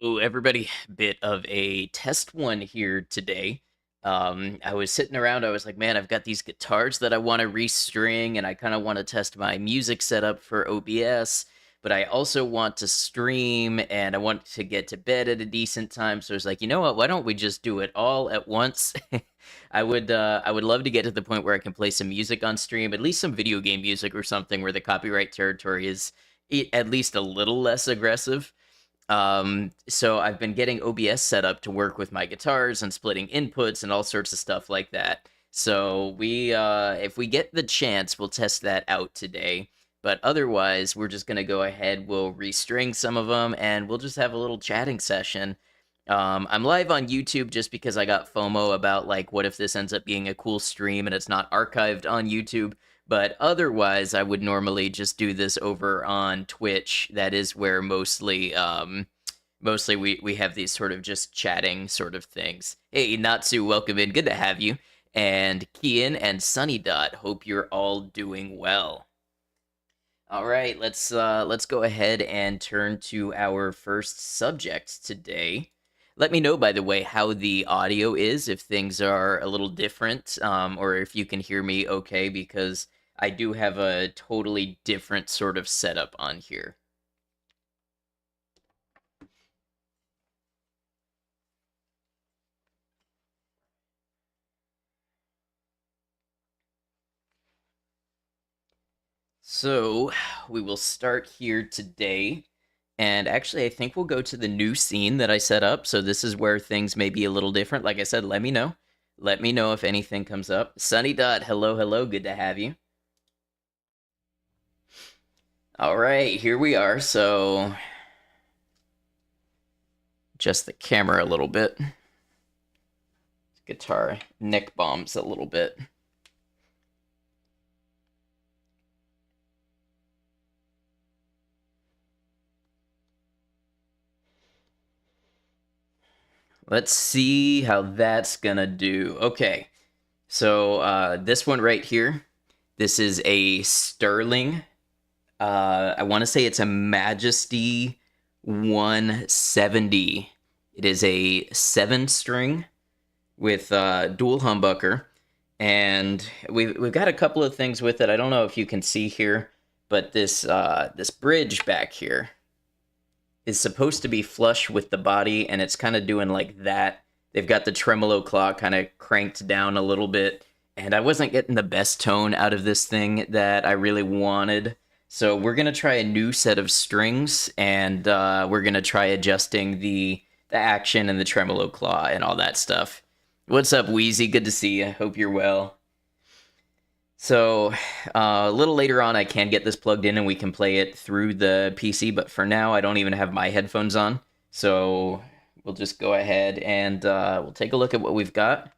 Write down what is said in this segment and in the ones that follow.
Ooh, everybody, bit of a test one here today. I was sitting around, I was like, man, I've got these guitars that I want to restring, and I kind of want to test my music setup for OBS, but I also want to stream and I want to get to bed at a decent time. So I was like, you know what, why don't we just do it all at once? I would love to get to the point where I can play some music on stream, at least some video game music or something where the copyright territory is at least a little less aggressive. So I've been getting OBS set up to work with my guitars and splitting inputs and all sorts of stuff like that. So if we get the chance, we'll test that out today. But otherwise, we're just gonna go ahead, we'll restring some of them, and we'll just have a little chatting session. I'm live on YouTube just because I got FOMO about, like, what if this ends up being a cool stream and it's not archived on YouTube. But otherwise, I would normally just do this over on Twitch. That is where mostly we have these sort of just chatting sort of things. Hey, Natsu, welcome in. Good to have you. And Kian and Sunny Dot, hope you're all doing well. All right, let's go ahead and turn to our first subject today. Let me know, by the way, how the audio is, if things are a little different, or if you can hear me okay, because I do have a totally different sort of setup on here. So, we will start here today. And actually, I think we'll go to the new scene that I set up. So this is where things may be a little different. Like I said, let me know. Let me know if anything comes up. Sunny Dot, hello, hello. Good to have you. All right, here we are. So, just the camera a little bit. Guitar neck bombs a little bit. Let's see how that's gonna do. Okay, so this one right here, this is a Sterling. I want to say it's a Majesty 170. It is a 7-string with dual humbucker, and we've got a couple of things with it. I don't know if you can see here, but this bridge back here is supposed to be flush with the body, and it's kind of doing like that. They've got the tremolo claw kind of cranked down a little bit, and I wasn't getting the best tone out of this thing that I really wanted. So we're going to try a new set of strings, and we're going to try adjusting the action and the tremolo claw and all that stuff. What's up, Wheezy? Good to see you. Hope you're well. So a little later on, I can get this plugged in and we can play it through the PC, but for now, I don't even have my headphones on. So we'll just go ahead and we'll take a look at what we've got.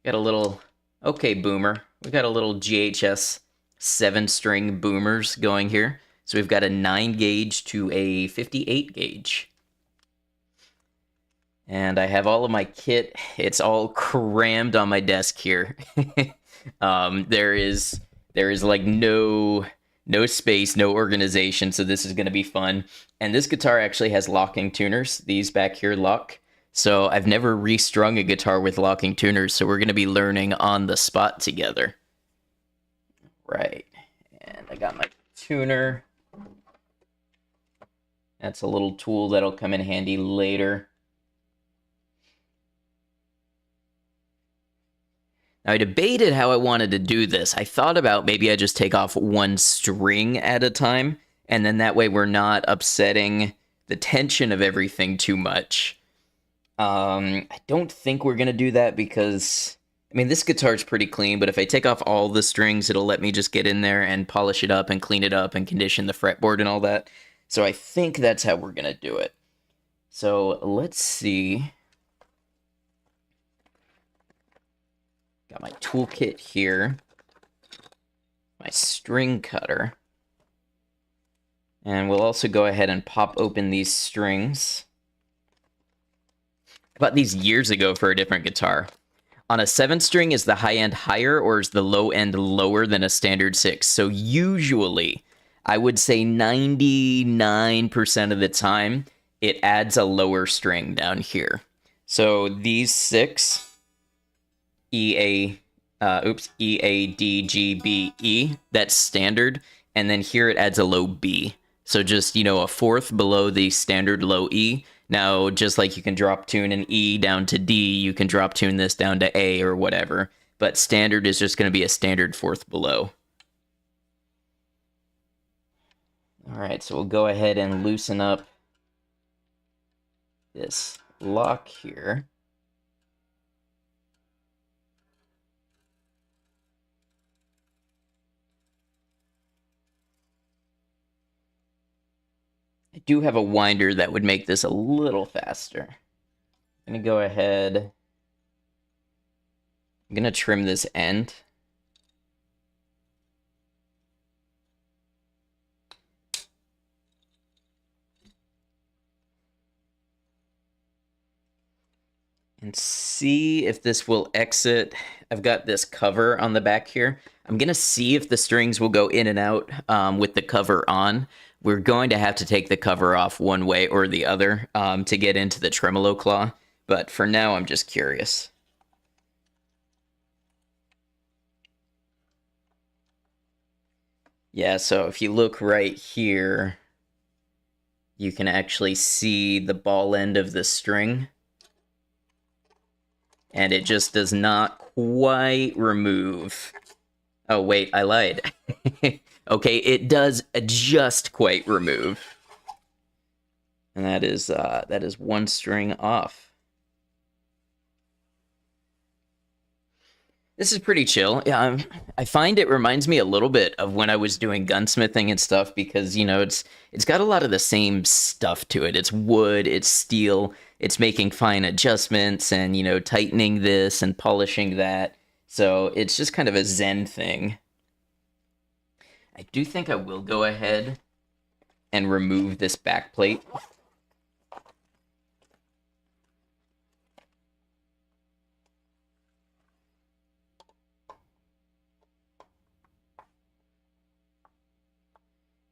Got a little, okay, boomer. We got a little GHS 7-string boomers going here. So we've got a 9 gauge to a 58 gauge. And I have all of my kit. It's all crammed on my desk here. There is like no space, no organization, so this is going to be fun. And this guitar actually has locking tuners. These back here lock. So I've never restrung a guitar with locking tuners, so we're going to be learning on the spot together. Right. And I got my tuner. That's a little tool that'll come in handy later. Now, I debated how I wanted to do this. I thought about maybe I just take off one string at a time, and then that way we're not upsetting the tension of everything too much. I don't think we're going to do that because, I mean, this guitar's pretty clean, but if I take off all the strings, it'll let me just get in there and polish it up and clean it up and condition the fretboard and all that. So I think that's how we're going to do it. So let's see. Got my toolkit here, my string cutter, and we'll also go ahead and pop open these strings. I bought these years ago for a different guitar. On a 7-string, is the high end higher or is the low end lower than a standard 6? So usually, I would say 99% of the time, it adds a lower string down here. So these 6 E A D G B E, that's standard, and then here it adds a low B. So just, a fourth below the standard low E. Now, just like you can drop tune an E down to D, you can drop tune this down to A or whatever. But standard is just going to be a standard fourth below. All right, so we'll go ahead and loosen up this lock here. I do have a winder that would make this a little faster. I'm going to go ahead. I'm going to trim this end. And see if this will exit. I've got this cover on the back here. I'm going to see if the strings will go in and out with the cover on. We're going to have to take the cover off one way or the other to get into the tremolo claw. But for now, I'm just curious. Yeah, so if you look right here, you can actually see the ball end of the string. And it just does not quite remove. Oh, wait, I lied. Okay, it does just quite remove. And that is one string off. This is pretty chill. Yeah, I find it reminds me a little bit of when I was doing gunsmithing and stuff because, it's got a lot of the same stuff to it. It's wood, it's steel, it's making fine adjustments and, tightening this and polishing that. So it's just kind of a zen thing. I do think I will go ahead and remove this back plate.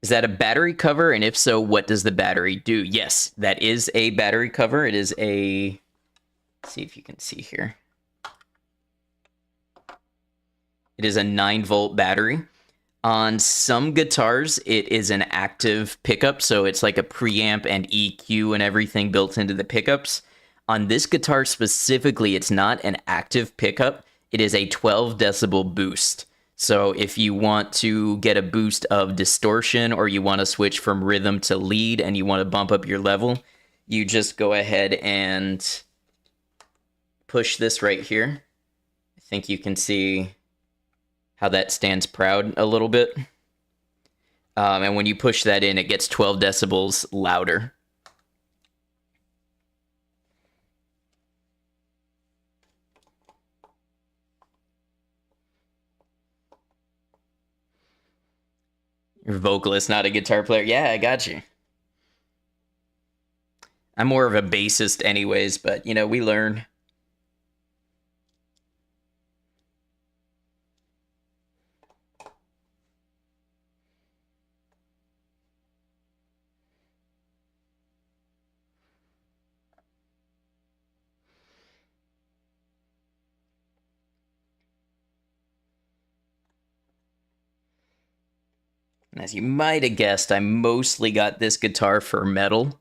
Is that a battery cover? And if so, what does the battery do? Yes, that is a battery cover. It is a... Let's see if you can see here. It is a 9-volt battery. On some guitars, it is an active pickup, so it's like a preamp and EQ and everything built into the pickups. On this guitar specifically, it's not an active pickup. It is a 12 decibel boost. So if you want to get a boost of distortion or you want to switch from rhythm to lead and you want to bump up your level, you just go ahead and push this right here. I think you can see how that stands proud a little bit. And when you push that in, it gets 12 decibels louder. You're a vocalist, not a guitar player. Yeah, I got you. I'm more of a bassist anyways, but, we learn. And as you might have guessed, I mostly got this guitar for metal.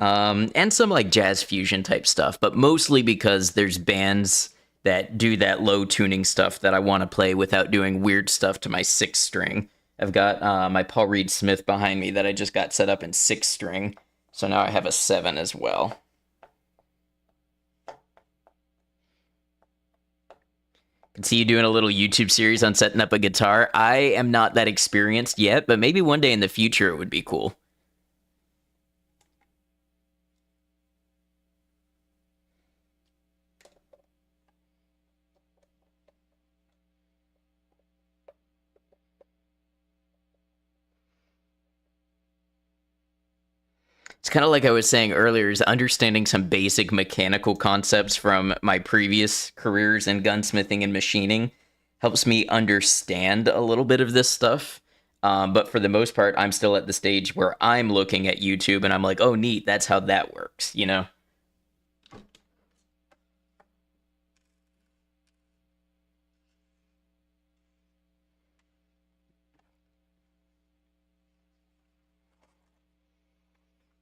And some like jazz fusion type stuff, but mostly because there's bands that do that low tuning stuff that I want to play without doing weird stuff to my 6-string. I've got my Paul Reed Smith behind me that I just got set up in 6-string, so now I have a 7 as well. I can see you doing a little YouTube series on setting up a guitar. I am not that experienced yet, but maybe one day in the future it would be cool. It's kind of like I was saying earlier, is understanding some basic mechanical concepts from my previous careers in gunsmithing and machining helps me understand a little bit of this stuff. But for the most part, I'm still at the stage where I'm looking at YouTube and I'm like, oh, neat, that's how that works, you know?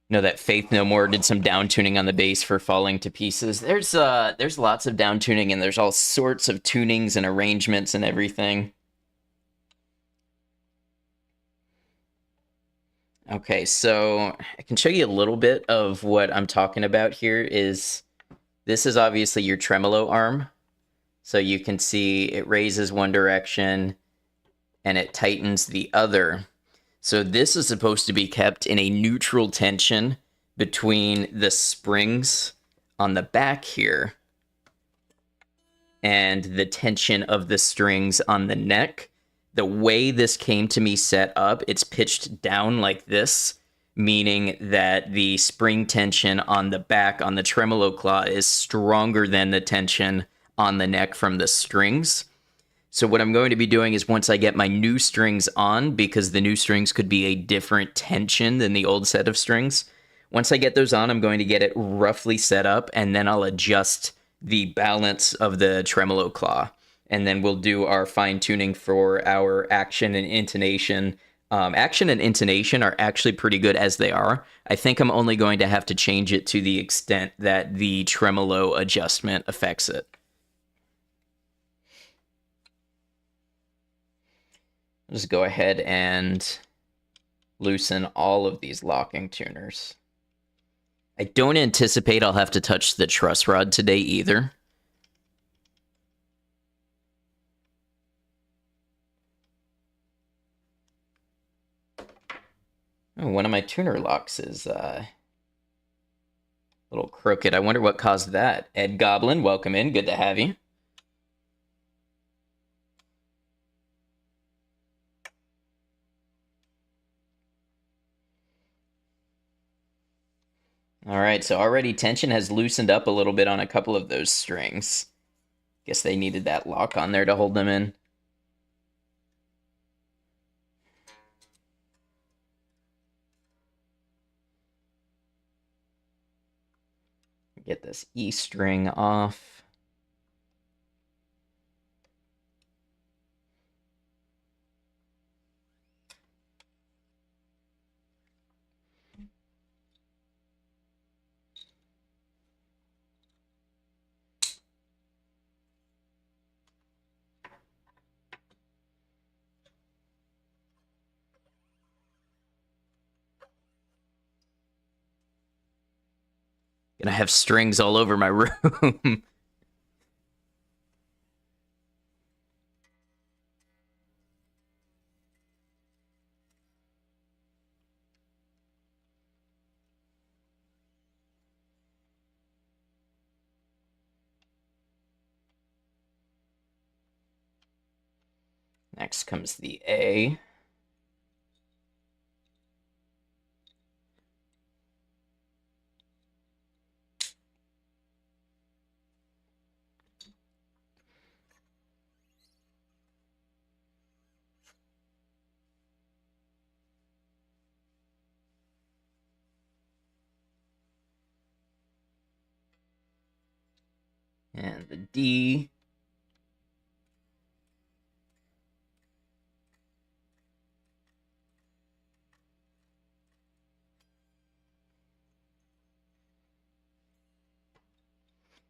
Know that Faith No More did some down tuning on the bass for Falling to Pieces. There's lots of down tuning and there's all sorts of tunings and arrangements and everything. Okay, so I can show you a little bit of what I'm talking about here. This is obviously your tremolo arm. So you can see it raises one direction and it tightens the other. So this is supposed to be kept in a neutral tension between the springs on the back here and the tension of the strings on the neck. The way this came to me set up, it's pitched down like this, meaning that the spring tension on the back on the tremolo claw is stronger than the tension on the neck from the strings. So what I'm going to be doing is once I get my new strings on, because the new strings could be a different tension than the old set of strings, once I get those on, I'm going to get it roughly set up, and then I'll adjust the balance of the tremolo claw. And then we'll do our fine-tuning for our action and intonation. Action and intonation are actually pretty good as they are. I think I'm only going to have to change it to the extent that the tremolo adjustment affects it. I'll just go ahead and loosen all of these locking tuners. I don't anticipate I'll have to touch the truss rod today either. Oh, one of my tuner locks is a little crooked. I wonder what caused that. Ed Goblin, welcome in. Good to have you. All right, so already tension has loosened up a little bit on a couple of those strings. Guess they needed that lock on there to hold them in. Get this E string off. Gonna have strings all over my room. Next comes the A. And the D.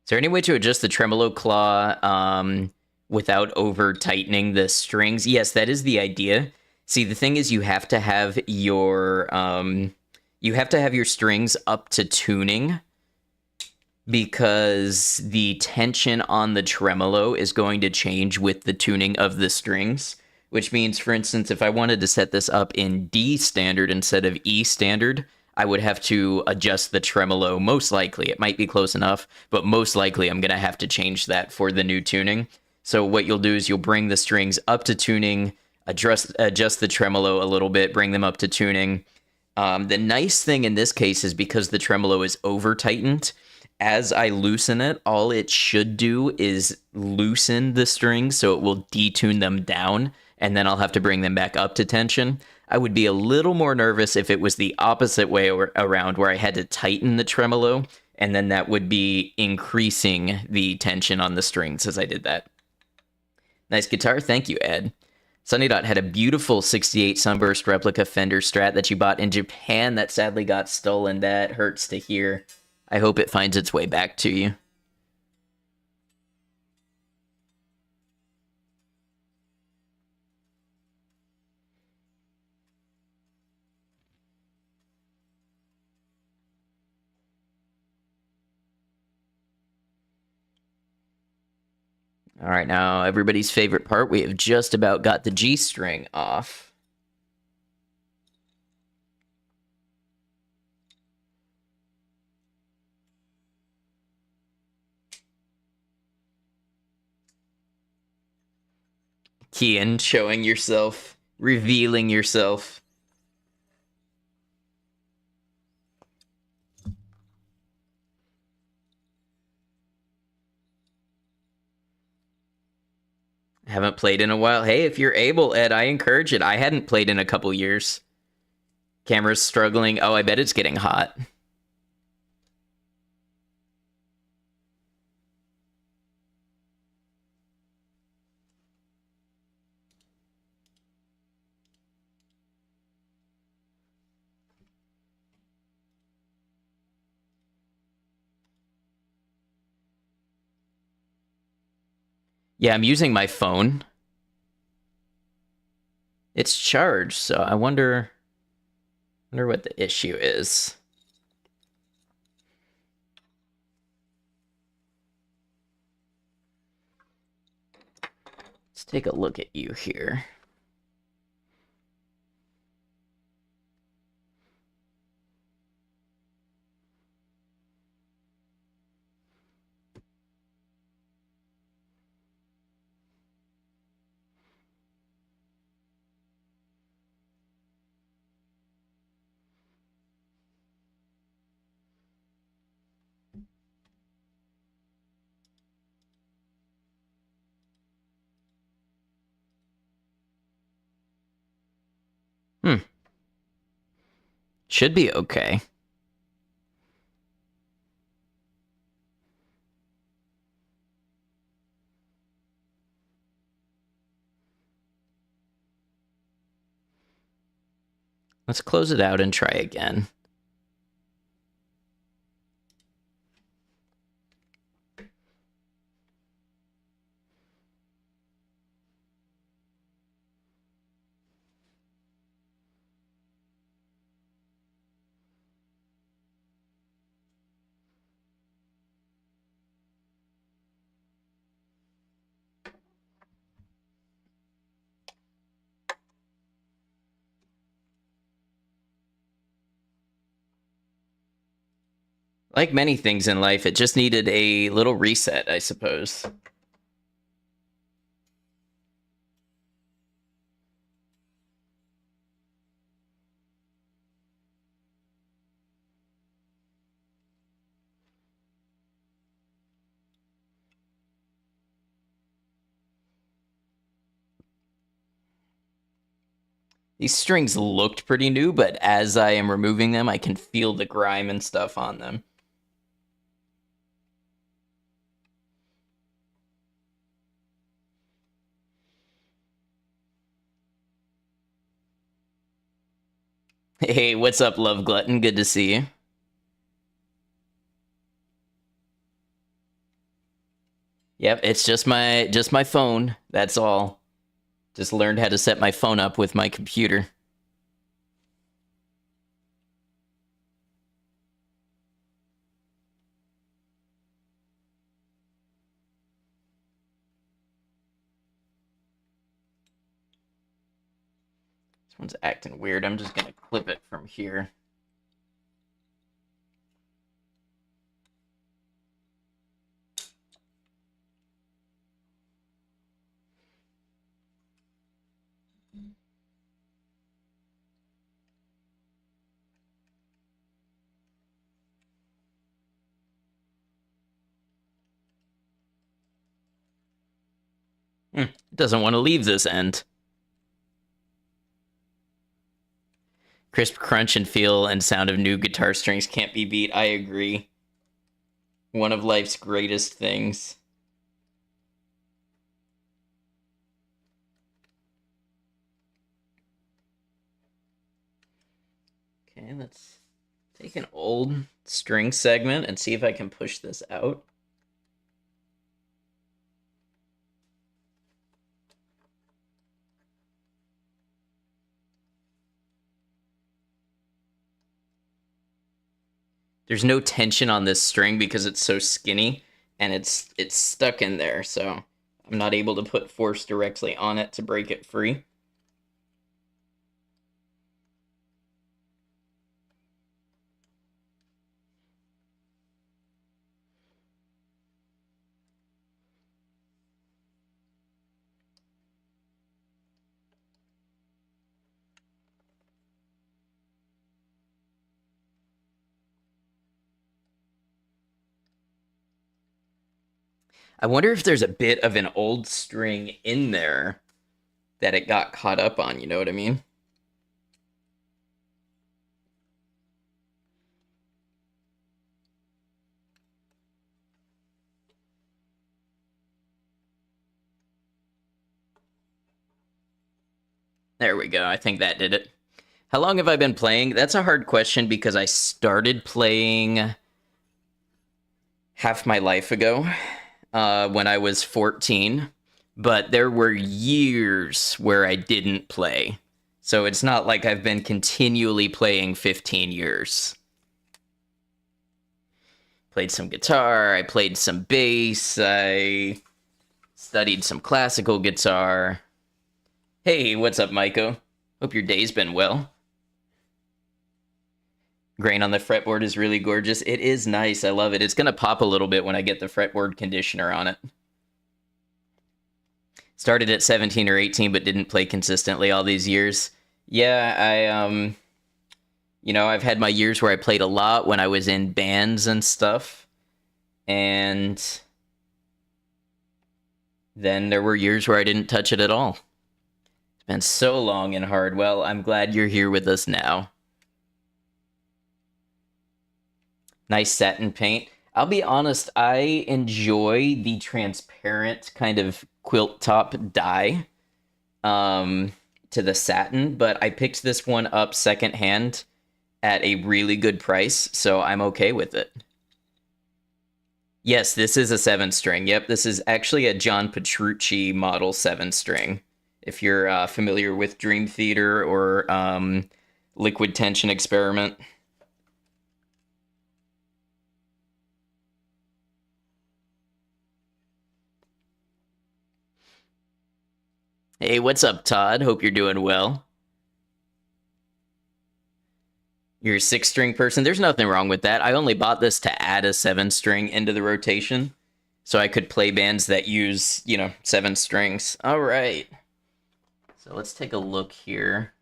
Is there any way to adjust the tremolo claw without over tightening the strings? Yes, that is the idea. See, the thing is, you have to have your strings up to tuning, because the tension on the tremolo is going to change with the tuning of the strings. Which means, for instance, if I wanted to set this up in D standard instead of E standard, I would have to adjust the tremolo, most likely. It might be close enough, but most likely I'm going to have to change that for the new tuning. So what you'll do is you'll bring the strings up to tuning, adjust the tremolo a little bit, bring them up to tuning. The nice thing in this case is because the tremolo is over-tightened, as I loosen it, all it should do is loosen the strings so it will detune them down, and then I'll have to bring them back up to tension. I would be a little more nervous if it was the opposite way around, where I had to tighten the tremolo, and then that would be increasing the tension on the strings as I did that. Nice guitar. Thank you, Ed. Sunny Dot had a beautiful 68 Sunburst replica Fender Strat that you bought in Japan that sadly got stolen. That hurts to hear. I hope it finds its way back to you. All right, now everybody's favorite part. We have just about got the G string off. Kian, showing yourself, revealing yourself. Haven't played in a while. Hey, if you're able, Ed, I encourage it. I hadn't played in a couple years. Camera's struggling. Oh, I bet it's getting hot. Yeah, I'm using my phone. It's charged, so I wonder what the issue is. Let's take a look at you here. Should be okay. Let's close it out and try again. Like many things in life, it just needed a little reset, I suppose. These strings looked pretty new, but as I am removing them, I can feel the grime and stuff on them. Hey, what's up, Love Glutton? Good to see you. Yep, it's just my phone. That's all. Just learned how to set my phone up with my computer. This one's acting weird. I'm just gonna clip it from here. It doesn't want to leave this end. Crisp crunch and feel and sound of new guitar strings can't be beat. I agree. One of life's greatest things. Okay, let's take an old string segment and see if I can push this out. There's no tension on this string because it's so skinny and it's stuck in there, so I'm not able to put force directly on it to break it free. I wonder if there's a bit of an old string in there that it got caught up on, you know what I mean? There we go. I think that did it. How long have I been playing? That's a hard question because I started playing half my life ago when I was 14, but there were years where I didn't play. So it's not like I've been continually playing 15 years. Played some guitar, I played some bass, I studied some classical guitar. Hey, what's up, Maiko? Hope your day's been well. Grain on the fretboard is really gorgeous. It is nice. I love it. It's going to pop a little bit when I get the fretboard conditioner on it. Started at 17 or 18, but didn't play consistently all these years. Yeah, I've had my years where I played a lot when I was in bands and stuff. And then there were years where I didn't touch it at all. It's been so long and hard. Well, I'm glad you're here with us now. Nice satin paint. I'll be honest, I enjoy the transparent kind of quilt top dye to the satin, but I picked this one up secondhand at a really good price, so I'm okay with it. Yes, this is a 7-string. Yep, this is actually a John Petrucci model 7-string. If you're familiar with Dream Theater or Liquid Tension Experiment. Hey, what's up, Todd? Hope you're doing well. You're a 6-string person? There's nothing wrong with that. I only bought this to add a 7-string into the rotation so I could play bands that use, 7 strings. All right. So let's take a look here.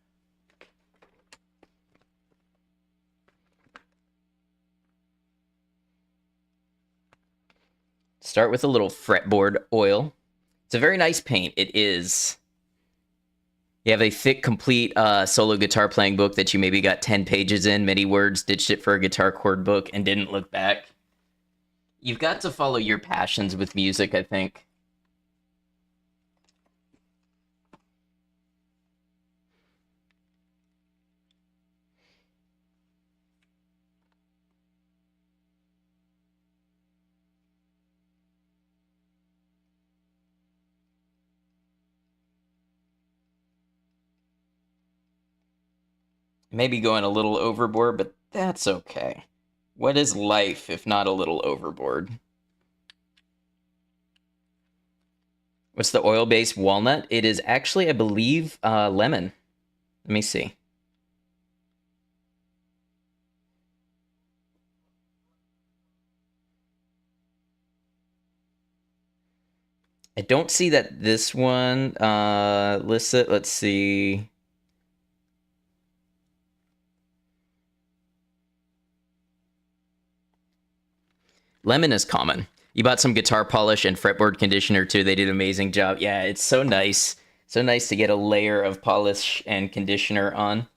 Start with a little fretboard oil. It's a very nice paint. It is. You have a thick, complete solo guitar playing book that you maybe got 10 pages in, many words, ditched it for a guitar chord book, and didn't look back. You've got to follow your passions with music, I think. Maybe going a little overboard, but that's okay. What is life if not a little overboard? What's the oil-based walnut? It is actually, I believe, lemon. Let me see. I don't see that this one listed. Let's see. Lemon is common. You bought some guitar polish and fretboard conditioner too. They did an amazing job. Yeah, it's so nice. So nice to get a layer of polish and conditioner on.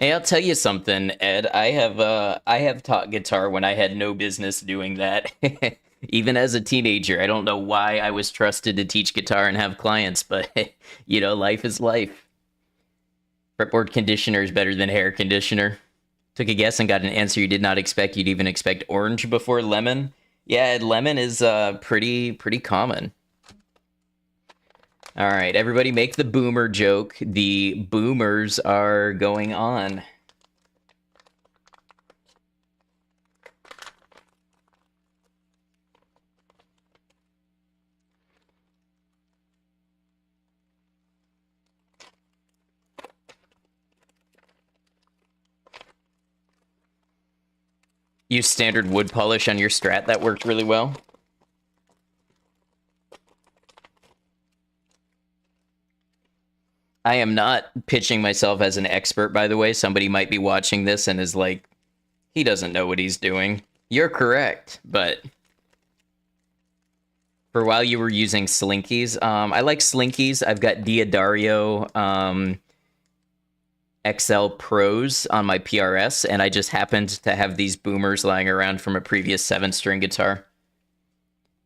Hey, I'll tell you something, Ed. I have taught guitar when I had no business doing that. Even as a teenager, I don't know why I was trusted to teach guitar and have clients, but life is life. Fretboard conditioner is better than hair conditioner. Took a guess and got an answer you did not expect. You'd even expect orange before lemon. Yeah, lemon is pretty common. All right, everybody make the boomer joke. The boomers are going on. Use standard wood polish on your Strat. That worked really well. I am not pitching myself as an expert, by the way. Somebody might be watching this and is like, he doesn't know what he's doing. You're correct, but for while you were using Slinkies, I like Slinkies. I've got Diodario XL Pros on my PRS, and I just happened to have these boomers lying around from a previous 7-string guitar.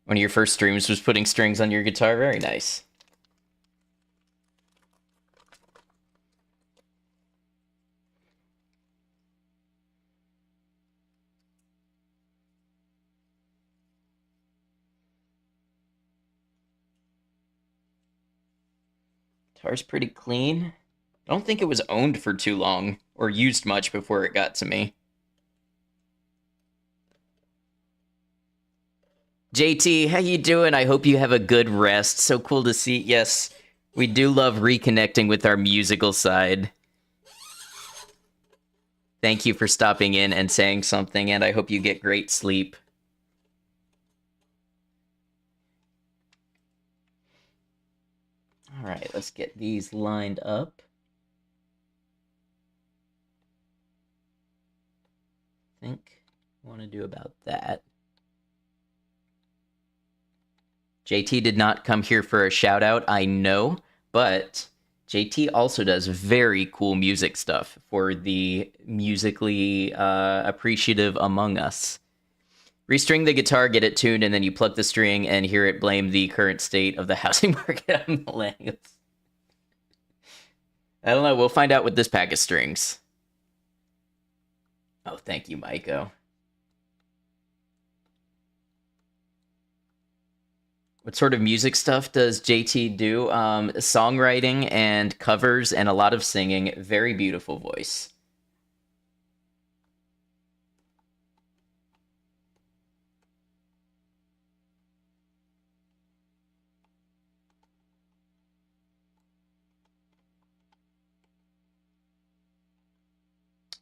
One of your first streams was putting strings on your guitar. Very nice. Guitar's pretty clean. I don't think it was owned for too long or used much before it got to me. JT, how you doing? I hope you have a good rest. So cool to see. Yes, we do love reconnecting with our musical side. Thank you for stopping in and saying something, and I hope you get great sleep. All right, let's get these lined up. I think I want to do about that. JT did not come here for a shout out, I know, but JT also does very cool music stuff for the musically appreciative among us. Restring the guitar, get it tuned, and then you pluck the string and hear it blame the current state of the housing market on millennials. I don't know. We'll find out with this pack of strings. Oh, thank you, Maiko. What sort of music stuff does JT do? Songwriting and covers and a lot of singing. Very beautiful voice.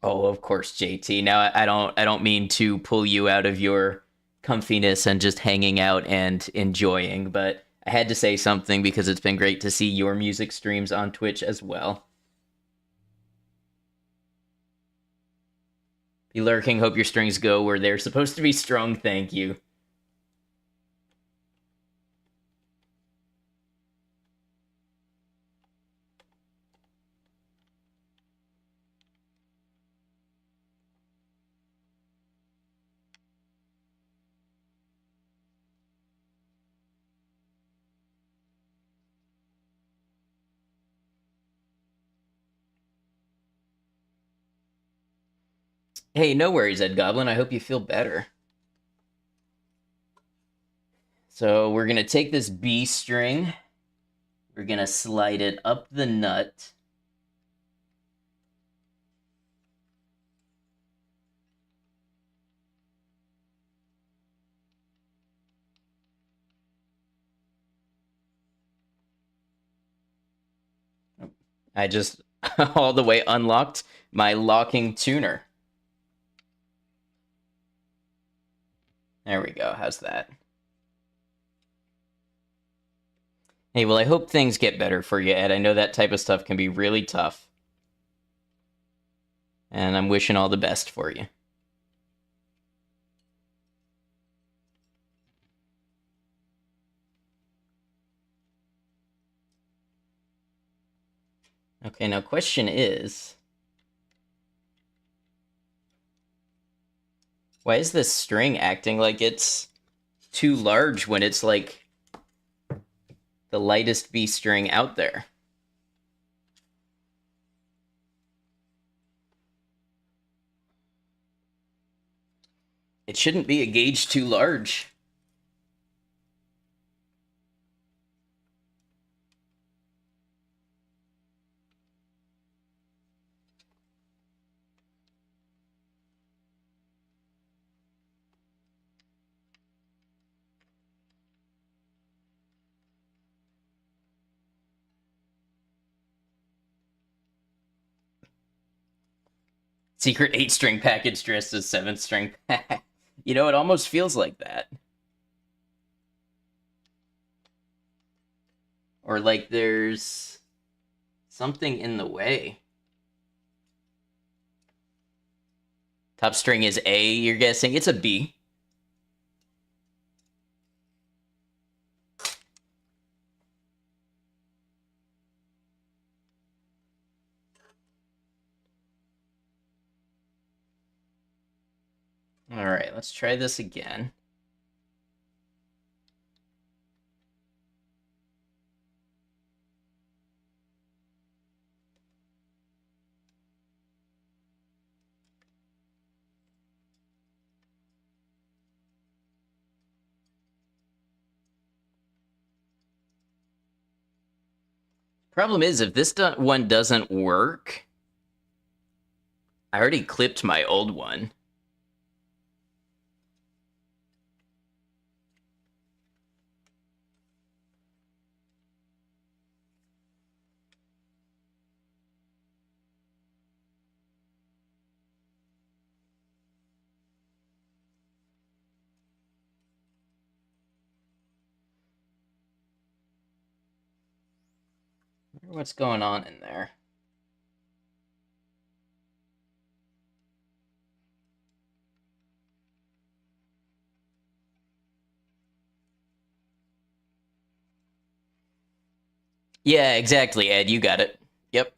Oh, of course, JT. Now I don't mean to pull you out of your comfiness and just hanging out and enjoying, but I had to say something because it's been great to see your music streams on Twitch as well. Be lurking, hope your strings go where they're supposed to be strung, thank you. Hey, no worries, Ed Goblin. I hope you feel better. So we're going to take this B string. We're going to slide it up the nut. I just all the way unlocked my locking tuner. There we go. How's that? Hey, well, I hope things get better for you, Ed. I know that type of stuff can be really tough. And I'm wishing all the best for you. Okay, now question is, Why is this string acting like it's too large when it's like the lightest B string out there? It shouldn't be a gauge too large. Secret 8-string package dressed as 7-string. You know, it almost feels like that. Or like there's something in the way. Top string is A, you're guessing? It's a B. All right, let's try this again. Problem is, if this one doesn't work, I already clipped my old one. What's going on in there? Yeah, exactly, Ed. You got it. Yep.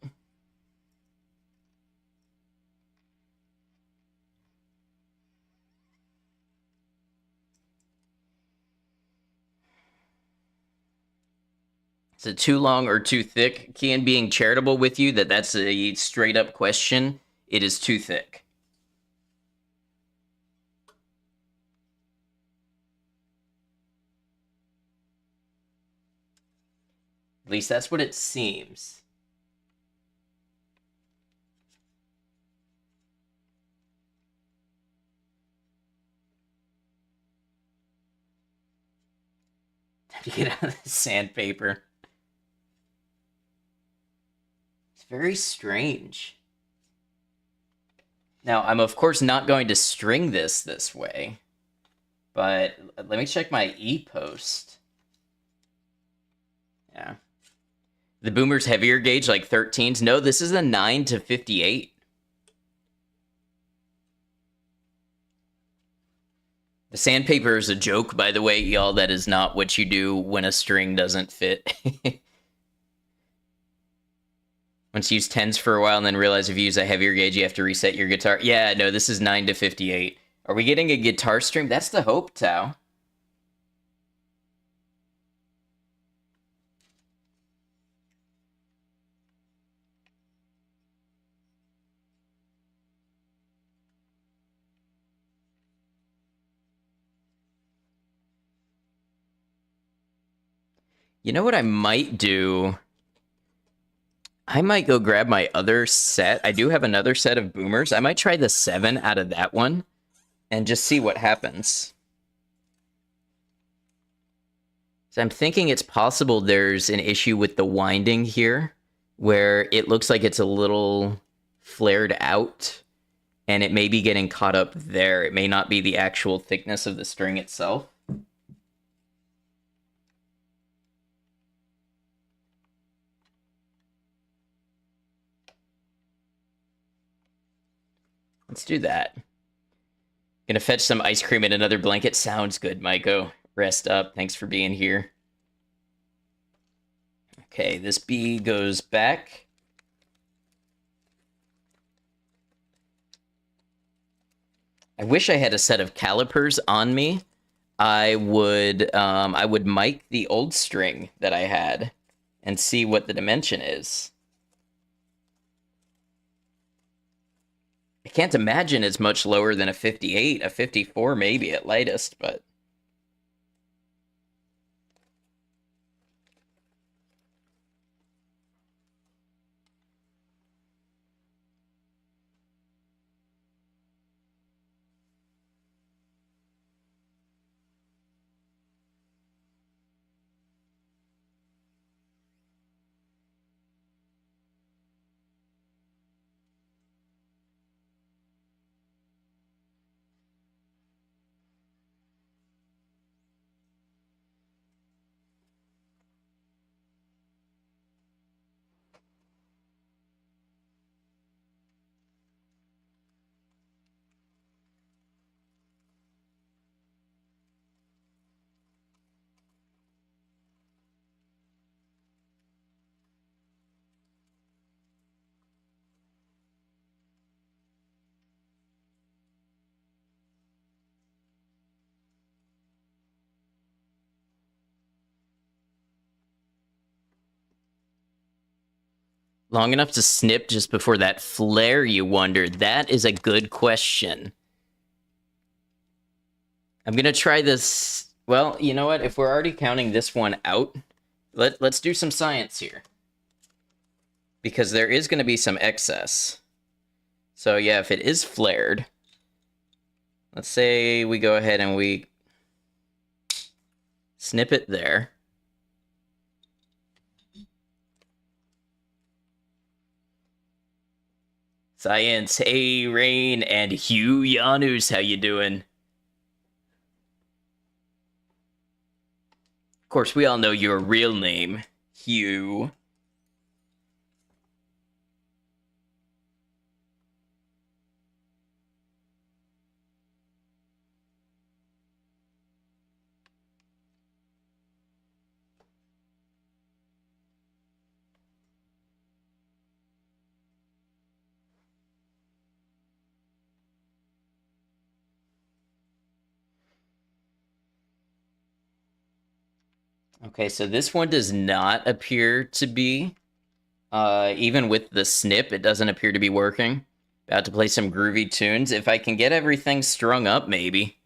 Is it too long or too thick? Kian, being charitable with you, that's a straight up question. It is too thick. At least that's what it seems. Time to get out of the sandpaper. It's very strange. Now, I'm of course not going to string this way, but let me check my E-post. Yeah. The Boomer's heavier gauge, like 13s. No, this is a 9 to 58. The sandpaper is a joke, by the way, y'all. That is not what you do when a string doesn't fit. Once you use 10s for a while and then realize if you use a heavier gauge, you have to reset your guitar. Yeah, no, this is 9 to 58. Are we getting a guitar string? That's the hope, Tao. You know what I might do? I might go grab my other set. I do have another set of Boomers. I might try the 7 out of that one and just see what happens. So I'm thinking it's possible there's an issue with the winding here where it looks like it's a little flared out and it may be getting caught up there. It may not be the actual thickness of the string itself. Let's do that. Gonna fetch some ice cream and another blanket. Sounds good, Maiko. Rest up. Thanks for being here. Okay, this B goes back. I wish I had a set of calipers on me. I would mic the old string that I had and see what the dimension is. I can't imagine it's much lower than a 58, a 54 maybe at lightest, but long enough to snip just before that flare, you wonder? That is a good question. I'm going to try this. Well, you know what? If we're already counting this one out, let's do some science here. Because there is going to be some excess. So yeah, if it is flared, let's say we go ahead and we snip it there. Science, hey, Rain, and Hugh Janus, how you doing? Of course, we all know your real name, Hugh. Okay, so this one does not appear to be, even with the snip, it doesn't appear to be working. About to play some groovy tunes. If I can get everything strung up, maybe.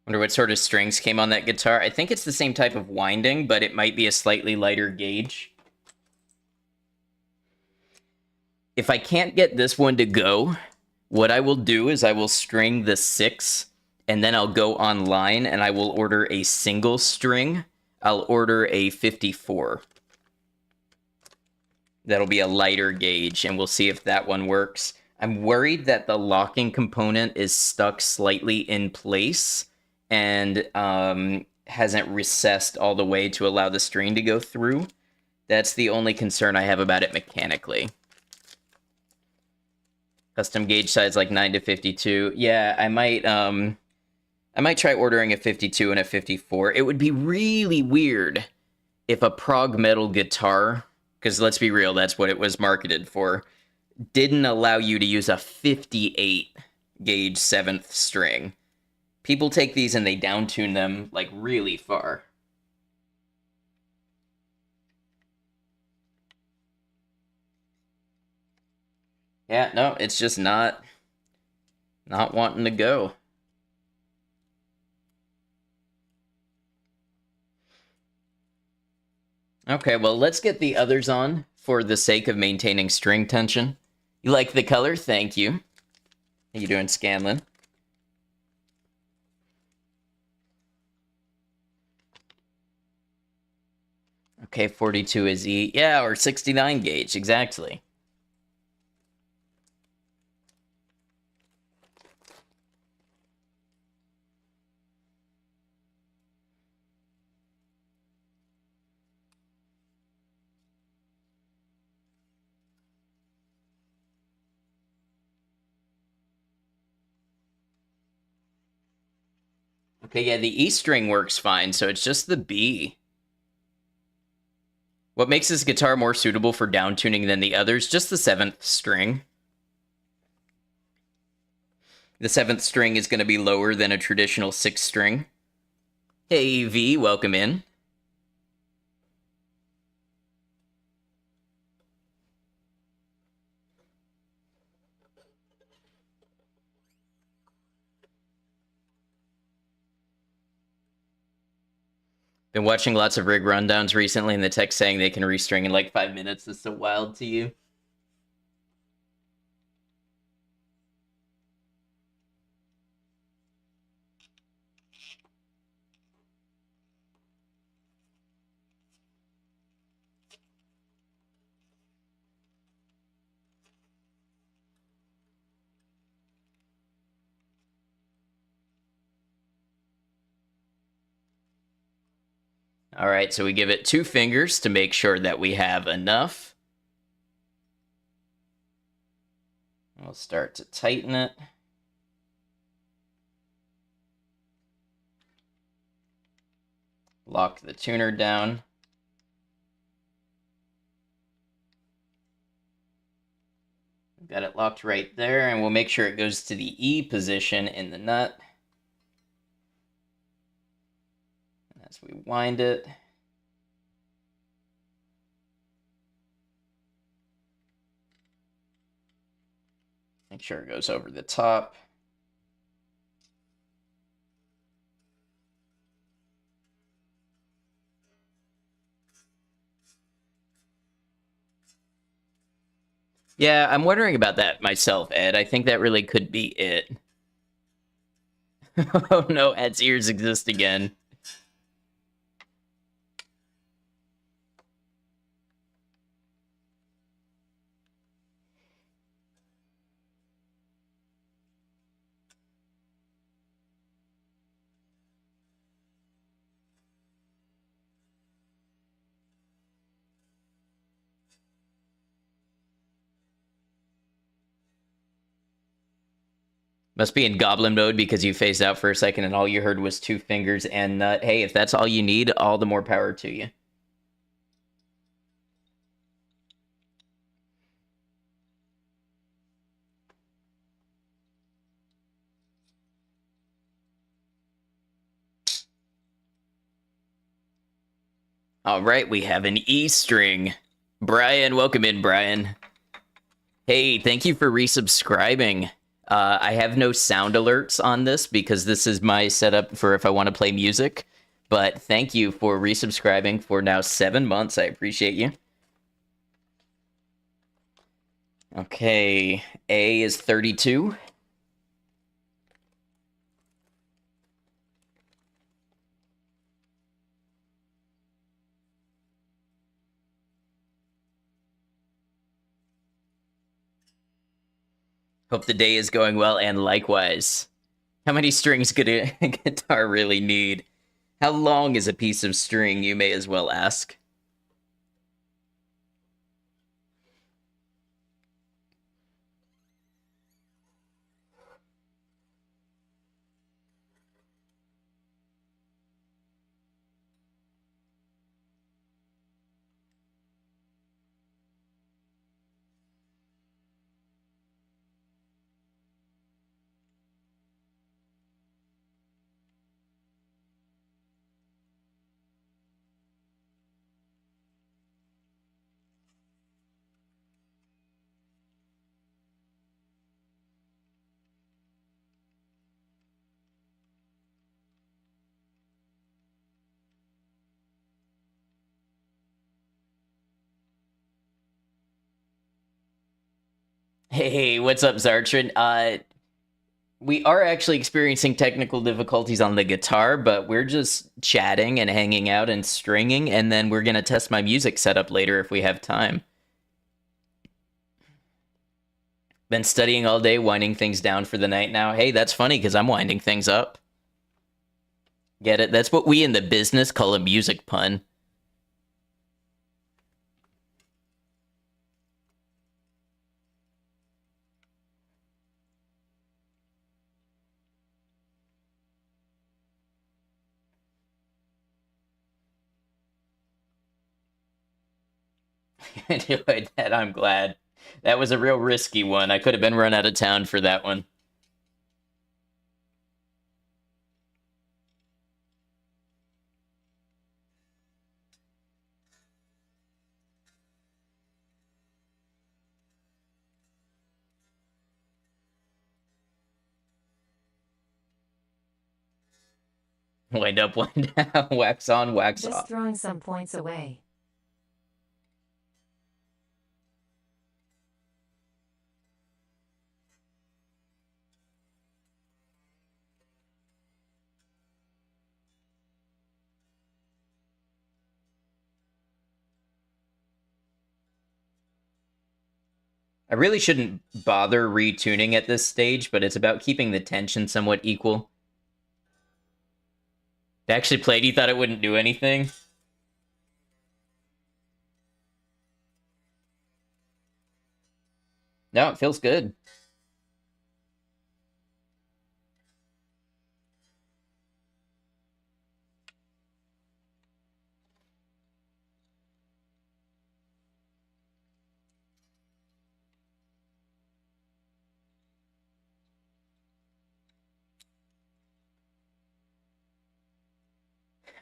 Wonder what sort of strings came on that guitar. I think it's the same type of winding, but it might be a slightly lighter gauge. If I can't get this one to go, what I will do is I will string the 6, and then I'll go online and I will order a single string. I'll order a 54. That'll be a lighter gauge, and we'll see if that one works. I'm worried that the locking component is stuck slightly in place and hasn't recessed all the way to allow the string to go through. That's the only concern I have about it mechanically. Custom gauge size like 9 to 52. Yeah, I might try ordering a 52 and a 54. It would be really weird if a prog metal guitar, because let's be real, that's what it was marketed for, didn't allow you to use a 58 gauge 7th string. People take these and they downtune them like really far. Yeah, no, it's just not wanting to go. Okay, well, let's get the others on for the sake of maintaining string tension. You like the color? Thank you. How you doing, Scanlon? Okay, 42 is E. Yeah, or 69 gauge, exactly. Okay, yeah, the E string works fine, so it's just the B. What makes this guitar more suitable for downtuning than the others? Just the 7th string. The 7th string is going to be lower than a traditional 6th string. Hey, V, welcome in. Been watching lots of rig rundowns recently, and the tech saying they can restring in like 5 minutes is so wild to you. All right, so we give it 2 fingers to make sure that we have enough. We'll start to tighten it. Lock the tuner down. Got it locked right there, and we'll make sure it goes to the E position in the nut. And as we wind it, make sure it goes over the top. Yeah, I'm wondering about that myself, Ed. I think that really could be it. Oh no, Ed's ears exist again. Must be in goblin mode because you phased out for a second and all you heard was 2 fingers and nut. Hey, if that's all you need, all the more power to you. All right, we have an E string. Brian, welcome in, Brian. Hey, thank you for resubscribing. I have no sound alerts on this because this is my setup for if I want to play music. But thank you for resubscribing for now 7 months. I appreciate you. Okay, A is 32. Hope the day is going well, and likewise. How many strings could a guitar really need? How long is a piece of string, you may as well ask? Hey, what's up, Zartrin? We are actually experiencing technical difficulties on the guitar, but we're just chatting and hanging out and stringing, and then we're gonna test my music setup later if we have time. Been studying all day, winding things down for the night now. Hey, that's funny because I'm winding things up. Get it? That's what we in the business call a music pun. Anyway, that I'm glad. That was a real risky one. I could have been run out of town for that one. Wind up, wind down, wax on, wax Just off. throwing some points away. I really shouldn't bother retuning at this stage, but it's about keeping the tension somewhat equal. It actually played, you thought it wouldn't do anything? No, it feels good.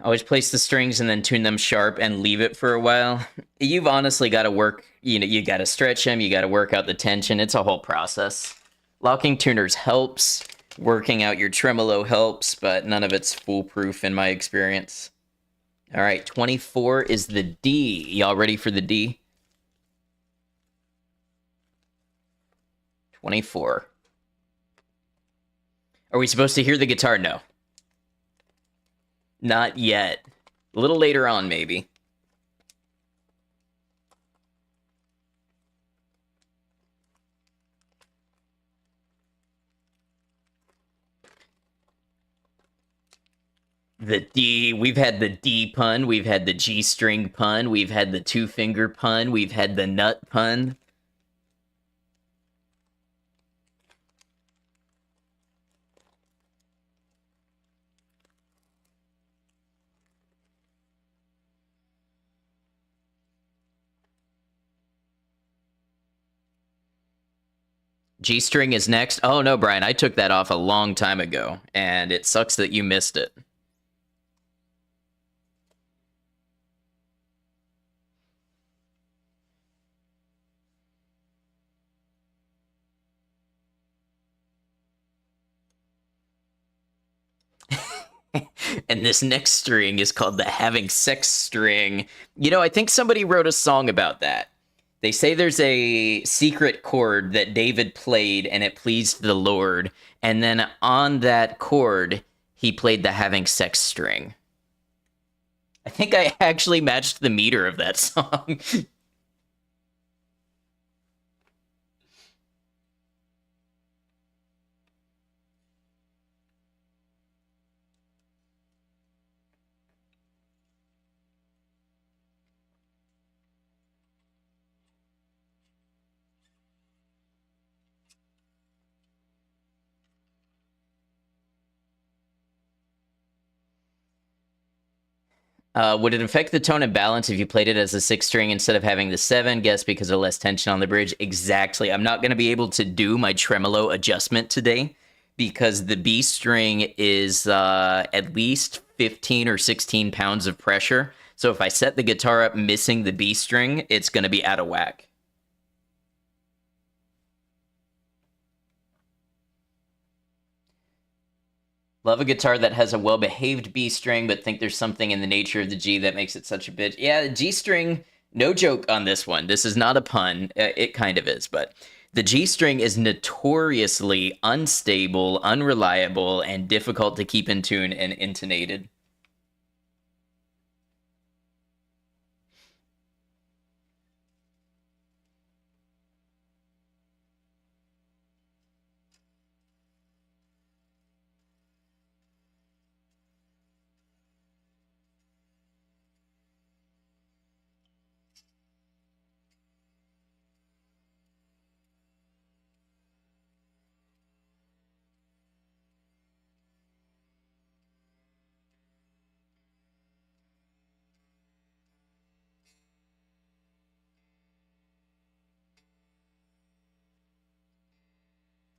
Always place the strings and then tune them sharp and leave it for a while. You've honestly got to work, you got to stretch them, you got to work out the tension. It's a whole process. Locking tuners helps, working out your tremolo helps, but none of it's foolproof in my experience. All right, 24 is the D. Y'all ready for the D? 24. Are we supposed to hear the guitar? No. Not yet. A little later on, maybe. The D, we've had the D pun, we've had the G string pun, we've had the two finger pun, we've had the nut pun. G string is next. Oh no, Brian, I took that off a long time ago, and it sucks that you missed it. And this next string is called the having sex string. I think somebody wrote a song about that. They say there's a secret chord that David played and it pleased the Lord. And then on that chord, he played the having sex string. I think I actually matched the meter of that song. Would it affect the tone and balance if you played it as a six string instead of having the seven? Guess because of less tension on the bridge. Exactly. I'm not going to be able to do my tremolo adjustment today because the B string is at least 15 or 16 pounds of pressure. So if I set the guitar up missing the B string, it's going to be out of whack. Love a guitar that has a well-behaved B string, but think there's something in the nature of the G that makes it such a bitch. Yeah, the G string, no joke on this one. This is not a pun. It kind of is, but the G string is notoriously unstable, unreliable, and difficult to keep in tune and intonated.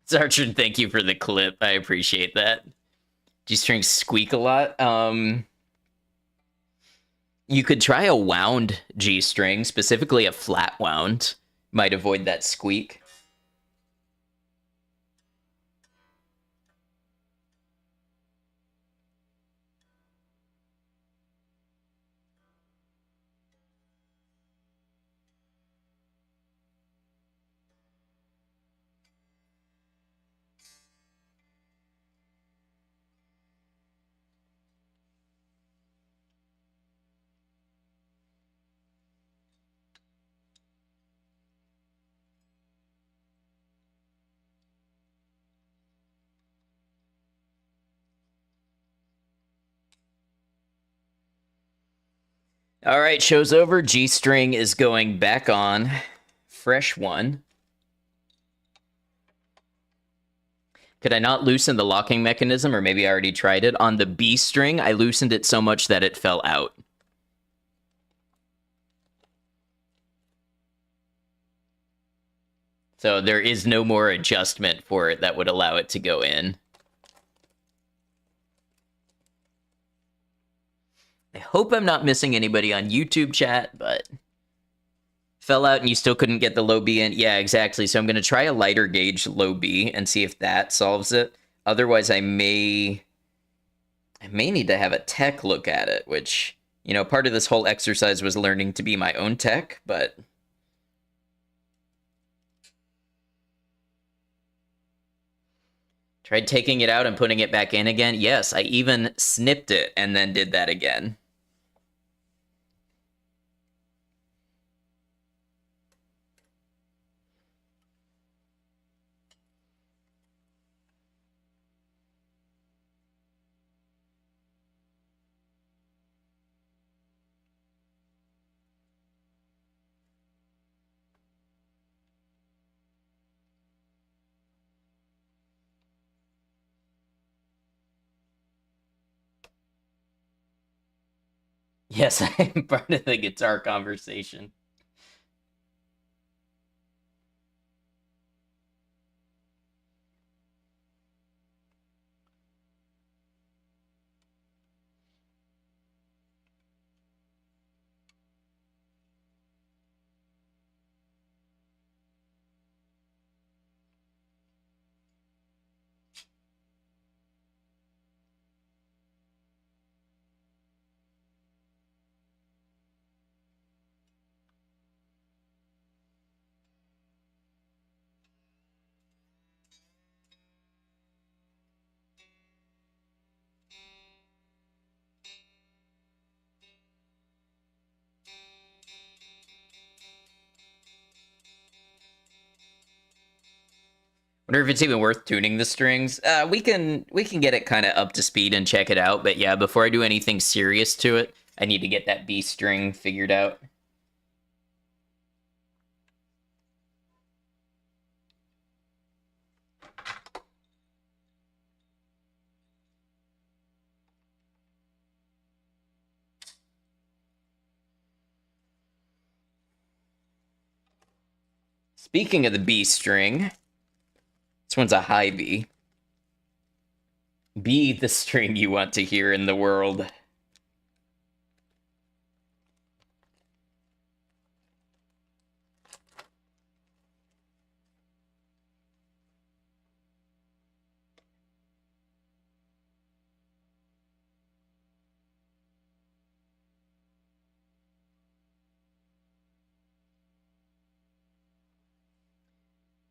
Sargent, thank you for the clip. I appreciate that. G-strings squeak a lot. You could try a wound G-string, specifically a flat wound. Might avoid that squeak. All right, show's over. G-string is going back on. Fresh one. Could I not loosen the locking mechanism, or maybe I already tried it? On the B string, I loosened it so much that it fell out. So there is no more adjustment for it that would allow it to go in. I hope I'm not missing anybody on YouTube chat, but fell out and you still couldn't get the low B in. Yeah, exactly. So I'm going to try a lighter gauge low B and see if that solves it. Otherwise, I may need to have a tech look at it, which, you know, part of this whole exercise was learning to be my own tech, but tried taking it out and putting it back in again. Yes, I even snipped it and then did that again. Yes, I'm part of the guitar conversation. Wonder if it's even worth tuning the strings. We can get it kind of up to speed and check it out. But yeah, before I do anything serious to it, I need to get that B string figured out. Speaking of the B string, this one's a high B. Be the string you want to hear in the world.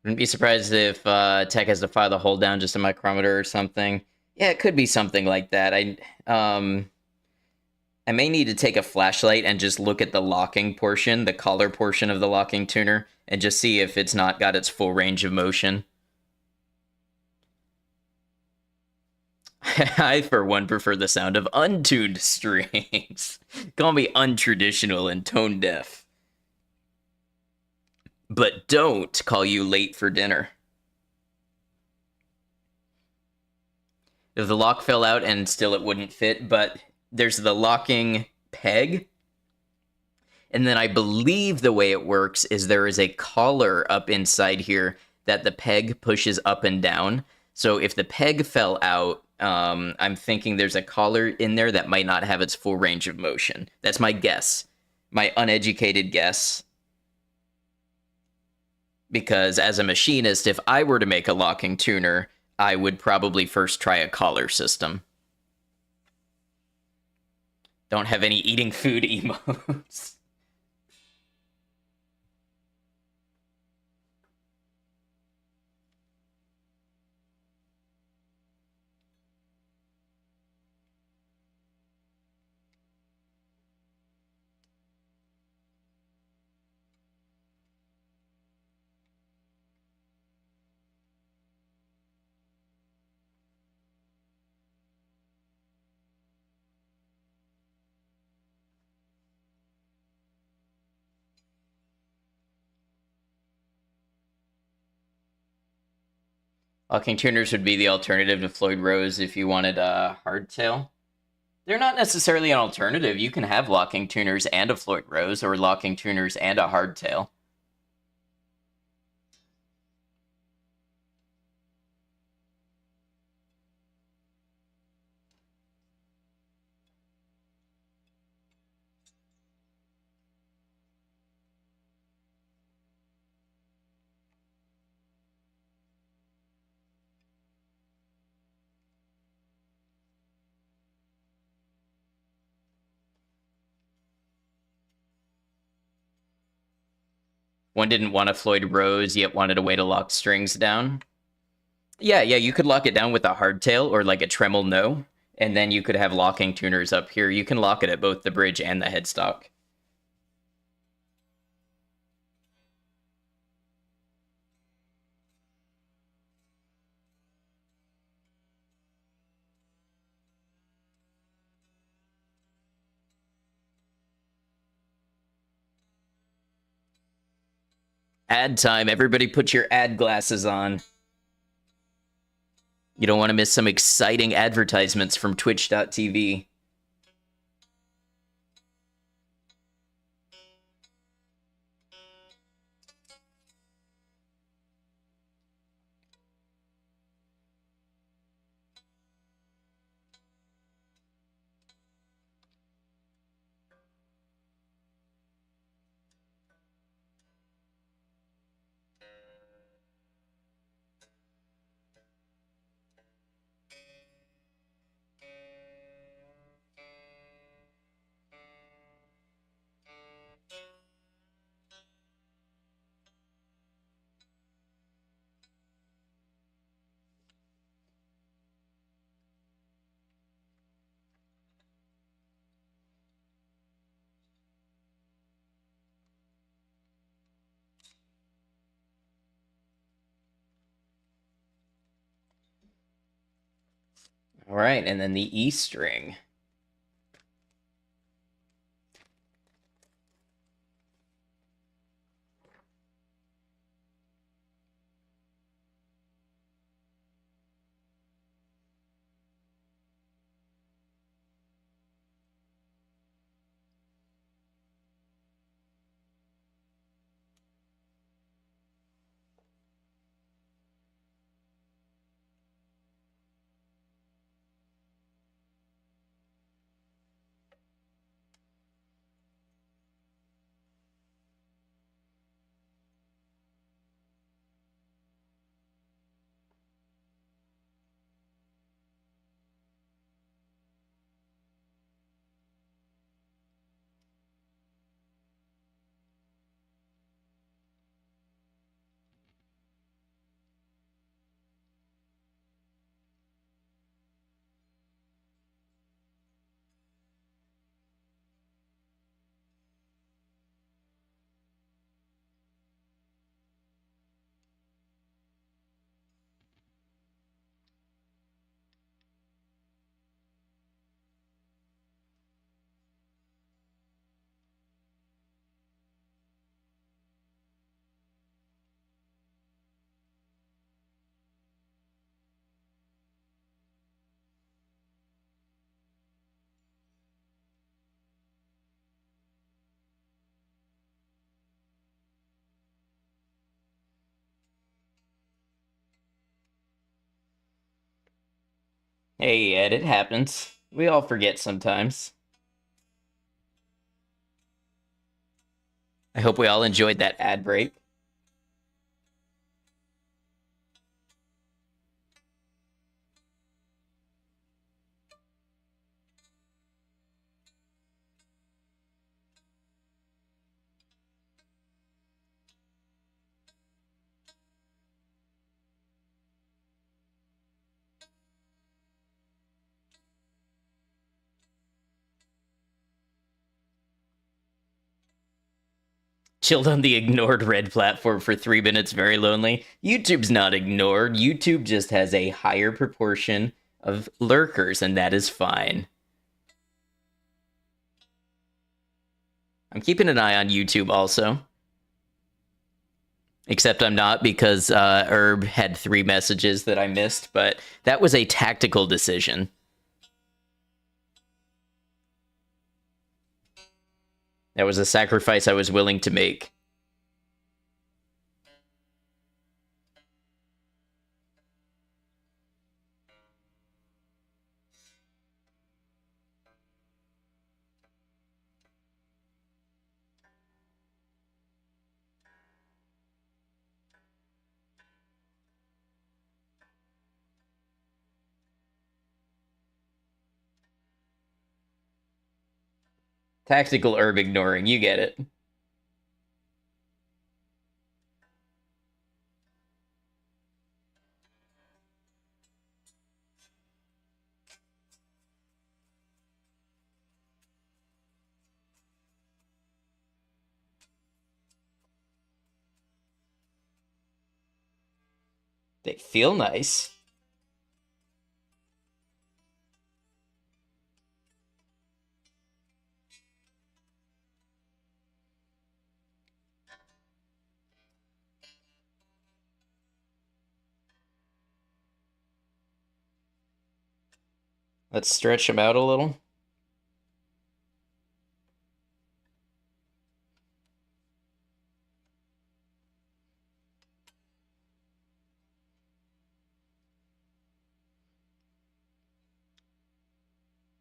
Wouldn't be surprised if Tech has to file the hold down just a micrometer or something. Yeah, it could be something like that. I may need to take a flashlight and just look at the locking portion, the collar portion of the locking tuner, and just see if it's not got its full range of motion. I, for one, prefer the sound of untuned strings. Call me untraditional and tone deaf. But don't call you late for dinner. If the lock fell out and still it wouldn't fit, but there's the locking peg. And then I believe the way it works is there is a collar up inside here that the peg pushes up and down. So if the peg fell out, I'm thinking there's a collar in there that might not have its full range of motion. That's my guess, my uneducated guess. Because as a machinist, if I were to make a locking tuner, I would probably first try a collar system. Don't have any eating food emotes. Locking tuners would be the alternative to Floyd Rose if you wanted a hardtail. They're not necessarily an alternative. You can have locking tuners and a Floyd Rose, or locking tuners and a hardtail. One didn't want a Floyd Rose, yet wanted a way to lock strings down. Yeah, you could lock it down with a hardtail or like a Tremel no, and then you could have locking tuners up here. You can lock it at both the bridge and the headstock. Ad time. Everybody put your ad glasses on. You don't want to miss some exciting advertisements from twitch.tv. All right, and then the E string. Hey, Ed, it happens. We all forget sometimes. I hope we all enjoyed that ad break. Chilled on the ignored red platform for 3 minutes, very lonely. YouTube's not ignored. YouTube just has a higher proportion of lurkers, and that is fine. I'm keeping an eye on YouTube also. Except I'm not because Herb had 3 messages that I missed, but that was a tactical decision. That was a sacrifice I was willing to make. Tactical herb ignoring, you get it. They feel nice. Let's stretch them out a little.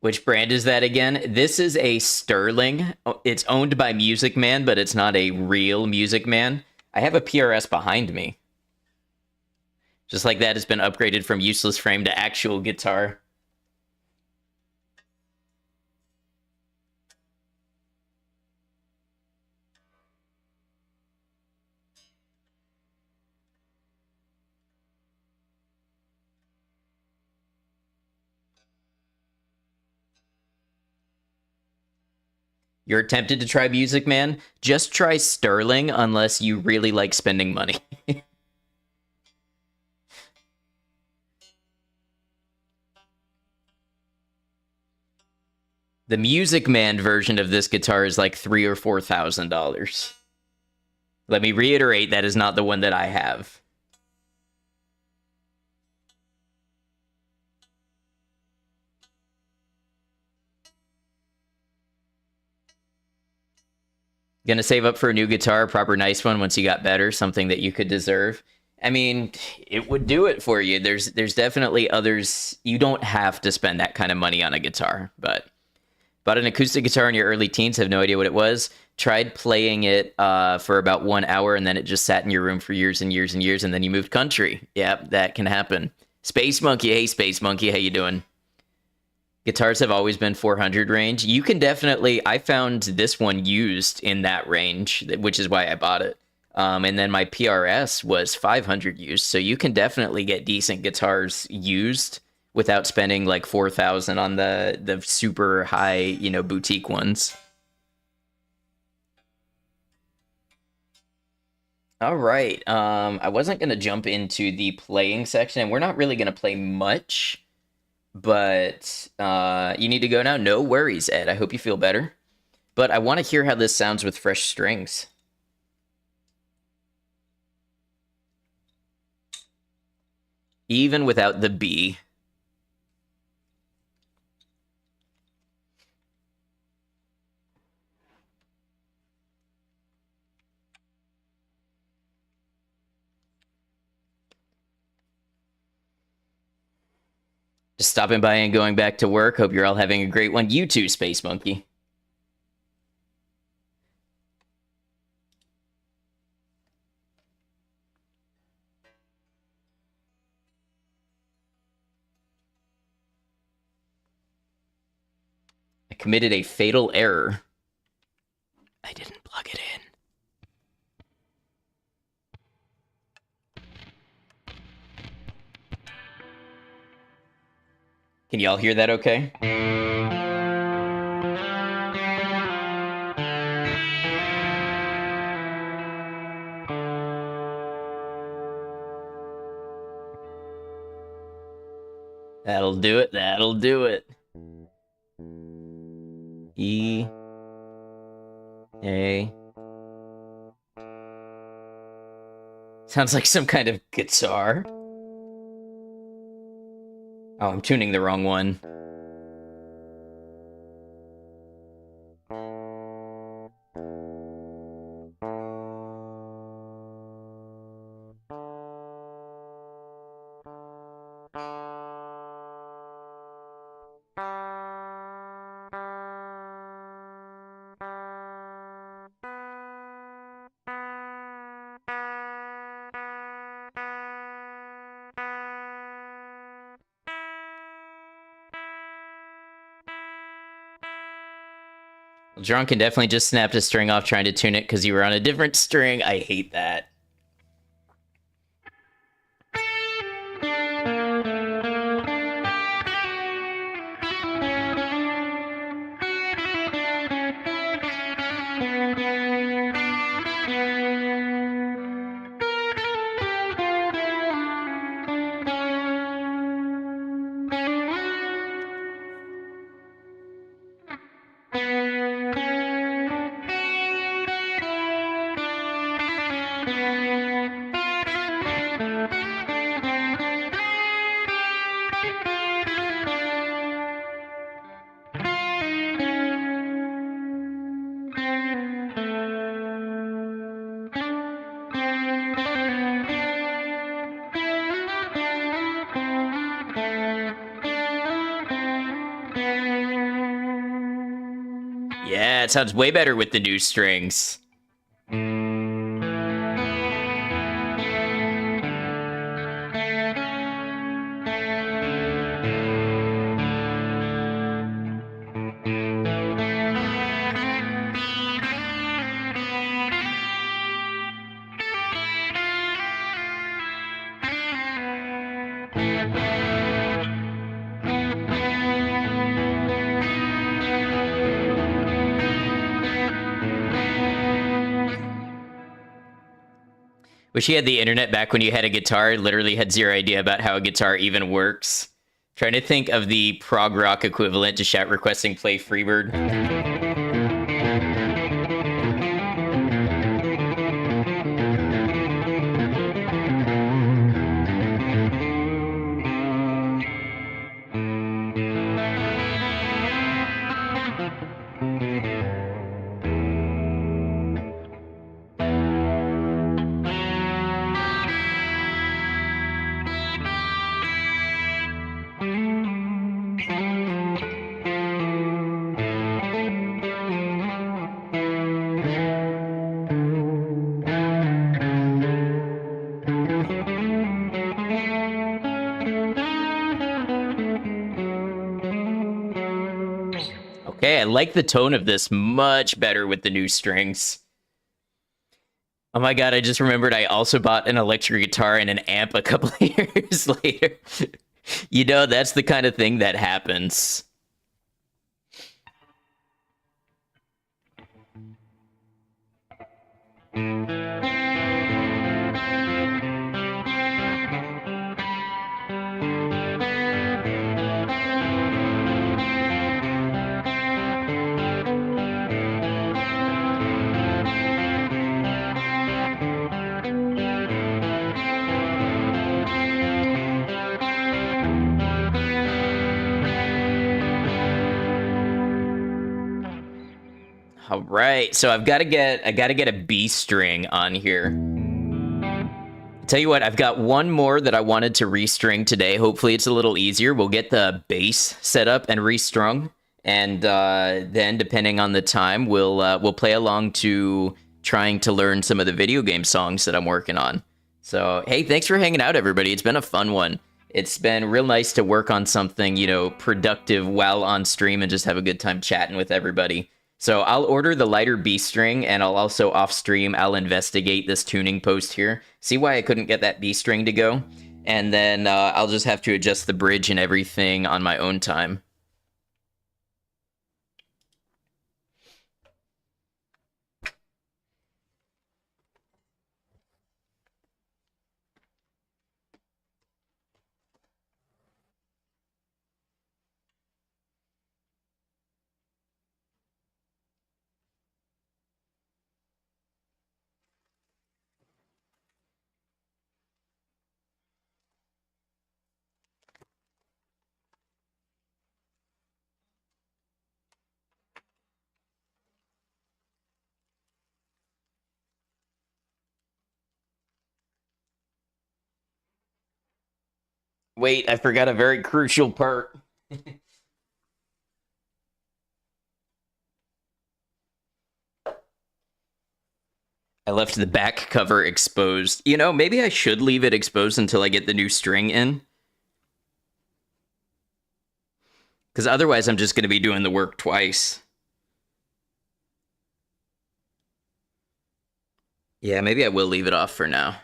Which brand is that again? This is a Sterling. It's owned by Music Man, but it's not a real Music Man. I have a PRS behind me. Just like that, it's been upgraded from useless frame to actual guitar. You're tempted to try Music Man? Just try Sterling unless you really like spending money. The Music Man version of this guitar is like $3,000 or $4,000. Let me reiterate, that is not the one that I have. Gonna save up for a new guitar, a proper nice one once you got better, something that you could deserve. I mean, it would do it for you. There's definitely others. You don't have to spend that kind of money on a guitar, but bought an acoustic guitar in your early teens, have no idea what it was. Tried playing it for about 1 hour, and then it just sat in your room for years and years and years, and then you moved country. Yep, that can happen. Space Monkey, hey Space Monkey, how you doing? Guitars have always been 400 range. You can definitely. I found this one used in that range, which is why I bought it. And then my PRS was 500 used, so you can definitely get decent guitars used without spending like 4,000 on the super high, boutique ones. All right. I wasn't gonna jump into the playing section, and we're not really gonna play much. But you need to go now. No worries, Ed. I hope you feel better. But I want to hear how this sounds with fresh strings. Even without the B. Just stopping by and going back to work. Hope you're all having a great one. You too, Space Monkey. I committed a fatal error. I didn't plug it in. Can y'all hear that okay? That'll do it. That'll do it. E. A. Sounds like some kind of guitar. Oh, I'm tuning the wrong one. Drunken definitely just snapped a string off trying to tune it because you were on a different string. I hate that. Yeah, it sounds way better with the new strings. Wish you had the internet back when you had a guitar. Literally had zero idea about how a guitar even works. Trying to think of the prog rock equivalent to shout requesting play Freebird. Okay, I like the tone of this much better with the new strings. Oh my god, I just remembered I also bought an electric guitar and an amp a couple of years later. You know, that's the kind of thing that happens. All right, so I gotta get a B string on here. Tell you what, I've got one more that I wanted to restring today. Hopefully, it's a little easier. We'll get the bass set up and restrung, and then, depending on the time, we'll play along to trying to learn some of the video game songs that I'm working on. So, hey, thanks for hanging out, everybody. It's been a fun one. It's been real nice to work on something, productive while on stream and just have a good time chatting with everybody. So I'll order the lighter B string, and I'll also off stream, I'll investigate this tuning post here, see why I couldn't get that B string to go, and then I'll just have to adjust the bridge and everything on my own time. Wait, I forgot a very crucial part. I left the back cover exposed. Maybe I should leave it exposed until I get the new string in. Because otherwise I'm just going to be doing the work twice. Yeah, maybe I will leave it off for now.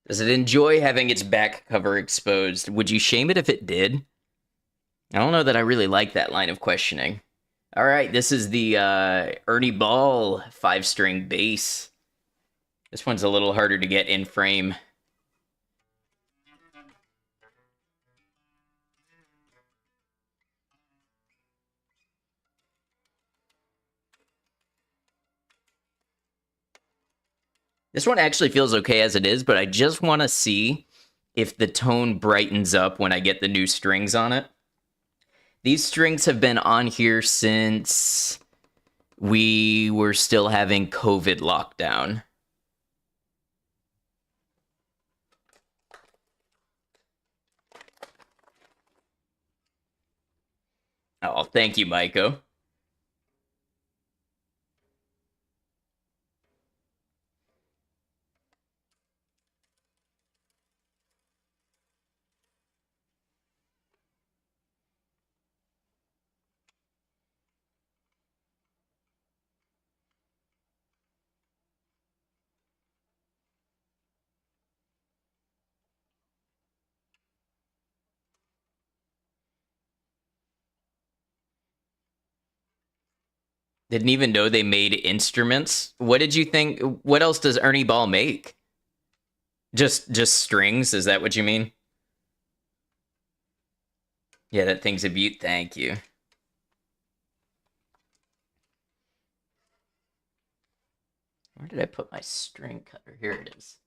Does it enjoy having its back cover exposed? Would you shame it if it did? I don't know that I really like that line of questioning. All right, this is the Ernie Ball 5-string bass. This one's a little harder to get in frame. This one actually feels okay as it is, but I just want to see if the tone brightens up when I get the new strings on it. These strings have been on here since we were still having COVID lockdown. Oh, thank you, Maiko. Didn't even know they made instruments. What did you think? What else does Ernie Ball make? Just strings? Is that what you mean? Yeah, that thing's a beaut. Thank you. Where did I put my string cutter? Here it is.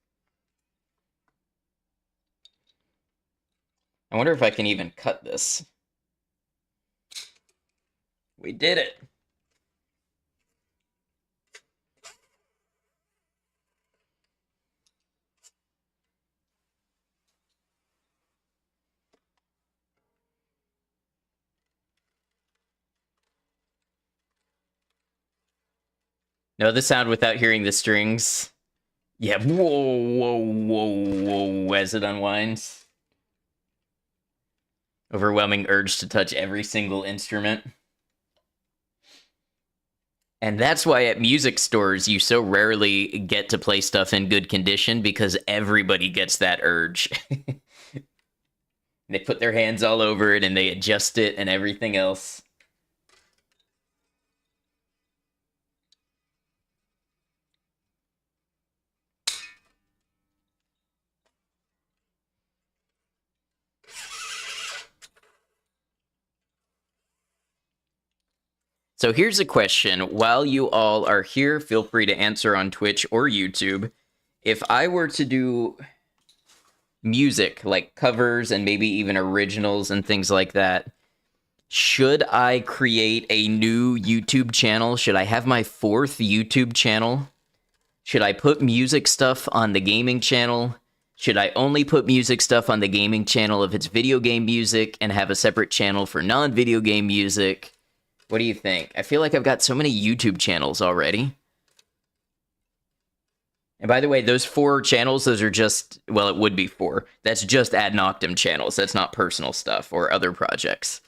I wonder if I can even cut this. We did it. Know the sound without hearing the strings. Yeah, whoa, whoa, whoa, whoa, as it unwinds. Overwhelming urge to touch every single instrument. And that's why at music stores you so rarely get to play stuff in good condition, because everybody gets that urge. They put their hands all over it and they adjust it and everything else. So here's a question. While you all are here, feel free to answer on Twitch or YouTube. If I were to do music, like covers and maybe even originals and things like that, should I create a new YouTube channel? Should I have my fourth YouTube channel? Should I put music stuff on the gaming channel? Should I only put music stuff on the gaming channel if it's video game music and have a separate channel for non-video game music? What do you think? I feel like I've got so many YouTube channels already. And by the way, those 4 channels, those are just, well, it would be 4. That's just ad noctem channels. That's not personal stuff or other projects.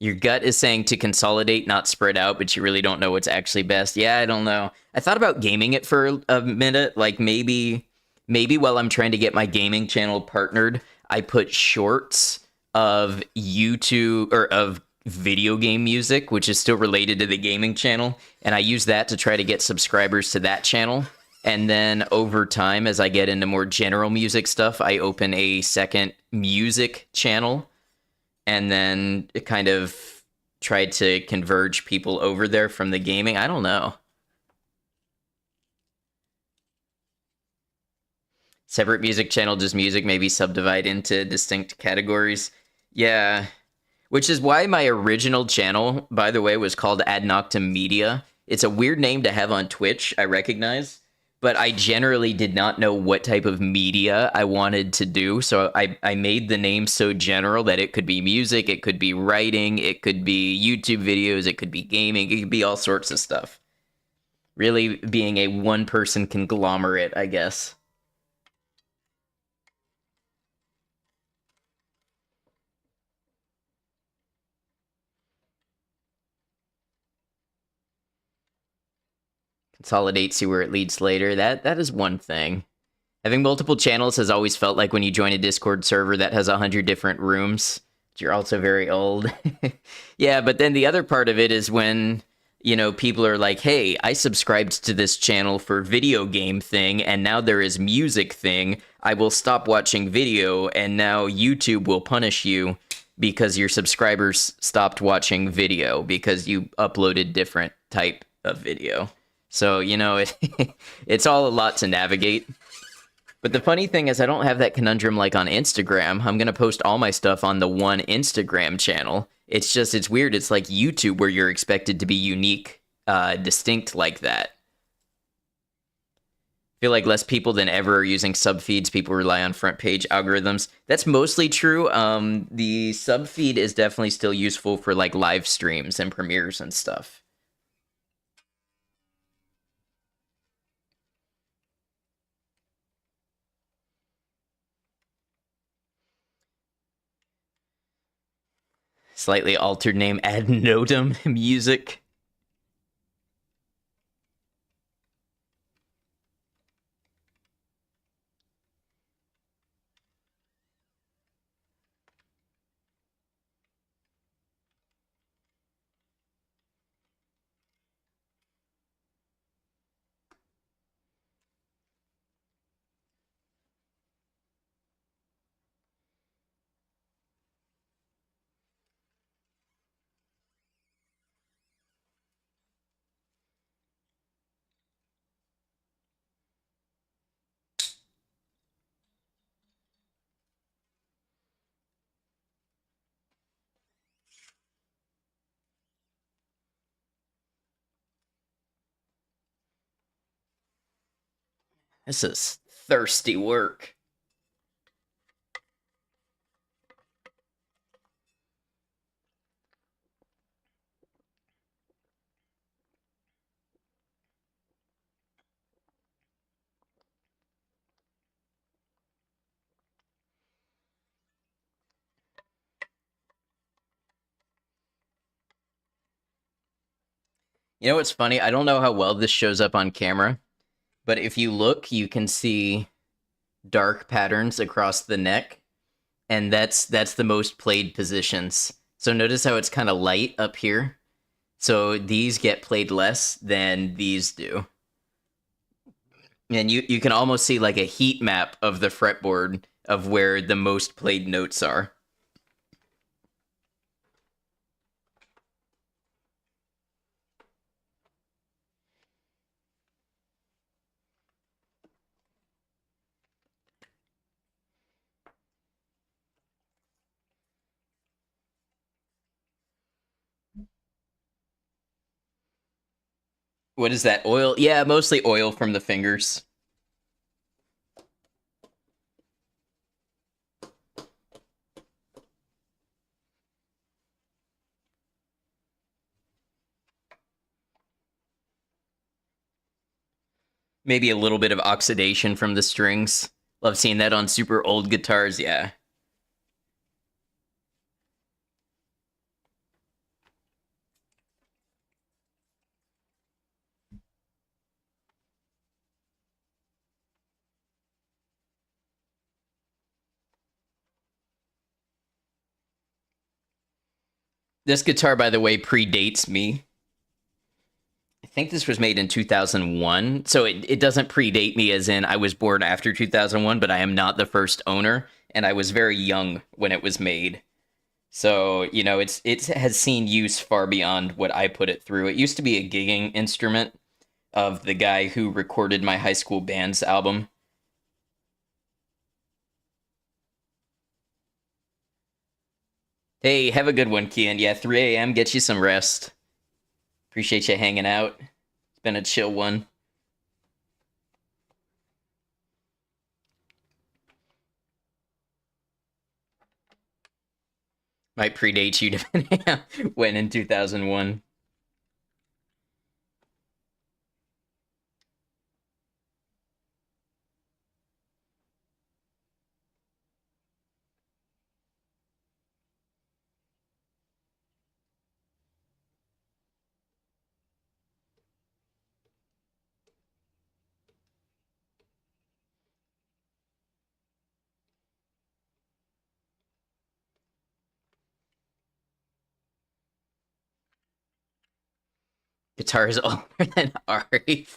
Your gut is saying to consolidate, not spread out, but you really don't know what's actually best. Yeah, I don't know. I thought about gaming it for a minute, like maybe while I'm trying to get my gaming channel partnered, I put shorts of YouTube or of video game music, which is still related to the gaming channel, and I use that to try to get subscribers to that channel. And then over time, as I get into more general music stuff, I open a second music channel and then it kind of tried to converge people over there from the gaming. I don't know. Separate music channel, just music, maybe subdivide into distinct categories. Yeah. Which is why my original channel, by the way, was called Ad Noctem Media. It's a weird name to have on Twitch, I recognize. But I generally did not know what type of media I wanted to do. So I made the name so general that it could be music, it could be writing, it could be YouTube videos, it could be gaming, it could be all sorts of stuff. Really being a one-person conglomerate, I guess. Consolidate, see where it leads later. That is one thing. Having multiple channels has always felt like when you join a Discord server that has 100 different rooms. You're also very old. Yeah, but then the other part of it is when, you know, people are like, hey, I subscribed to this channel for video game thing, and now there is music thing. I will stop watching video, and now YouTube will punish you because your subscribers stopped watching video because you uploaded different type of video. So, you know, it's all a lot to navigate. But the funny thing is I don't have that conundrum like on Instagram. I'm going to post all my stuff on the one Instagram channel. It's just, it's weird. It's like YouTube where you're expected to be unique, distinct like that. I feel like less people than ever are using subfeeds. People rely on front page algorithms. That's mostly true. The subfeed is definitely still useful for like live streams and premieres and stuff. Slightly altered name, Ad Notum Music. This is thirsty work. You know what's funny? I don't know how well this shows up on camera, but if you look, you can see dark patterns across the neck, and that's the most played positions. So notice how it's kind of light up here. So these get played less than these do. And you can almost see like a heat map of the fretboard of where the most played notes are. What is that? Oil? Yeah, mostly oil from the fingers. Maybe a little bit of oxidation from the strings. Love seeing that on super old guitars, yeah. This guitar, by the way, predates me. I think this was made in 2001. So it doesn't predate me as in I was born after 2001, but I am not the first owner. And I was very young when it was made. So, it has seen use far beyond what I put it through. It used to be a gigging instrument of the guy who recorded my high school band's album. Hey, have a good one, Kian. Yeah, 3 a.m. Get you some rest. Appreciate you hanging out. It's been a chill one. Might predate you depending on when in 2001. Guitar is older than Ari.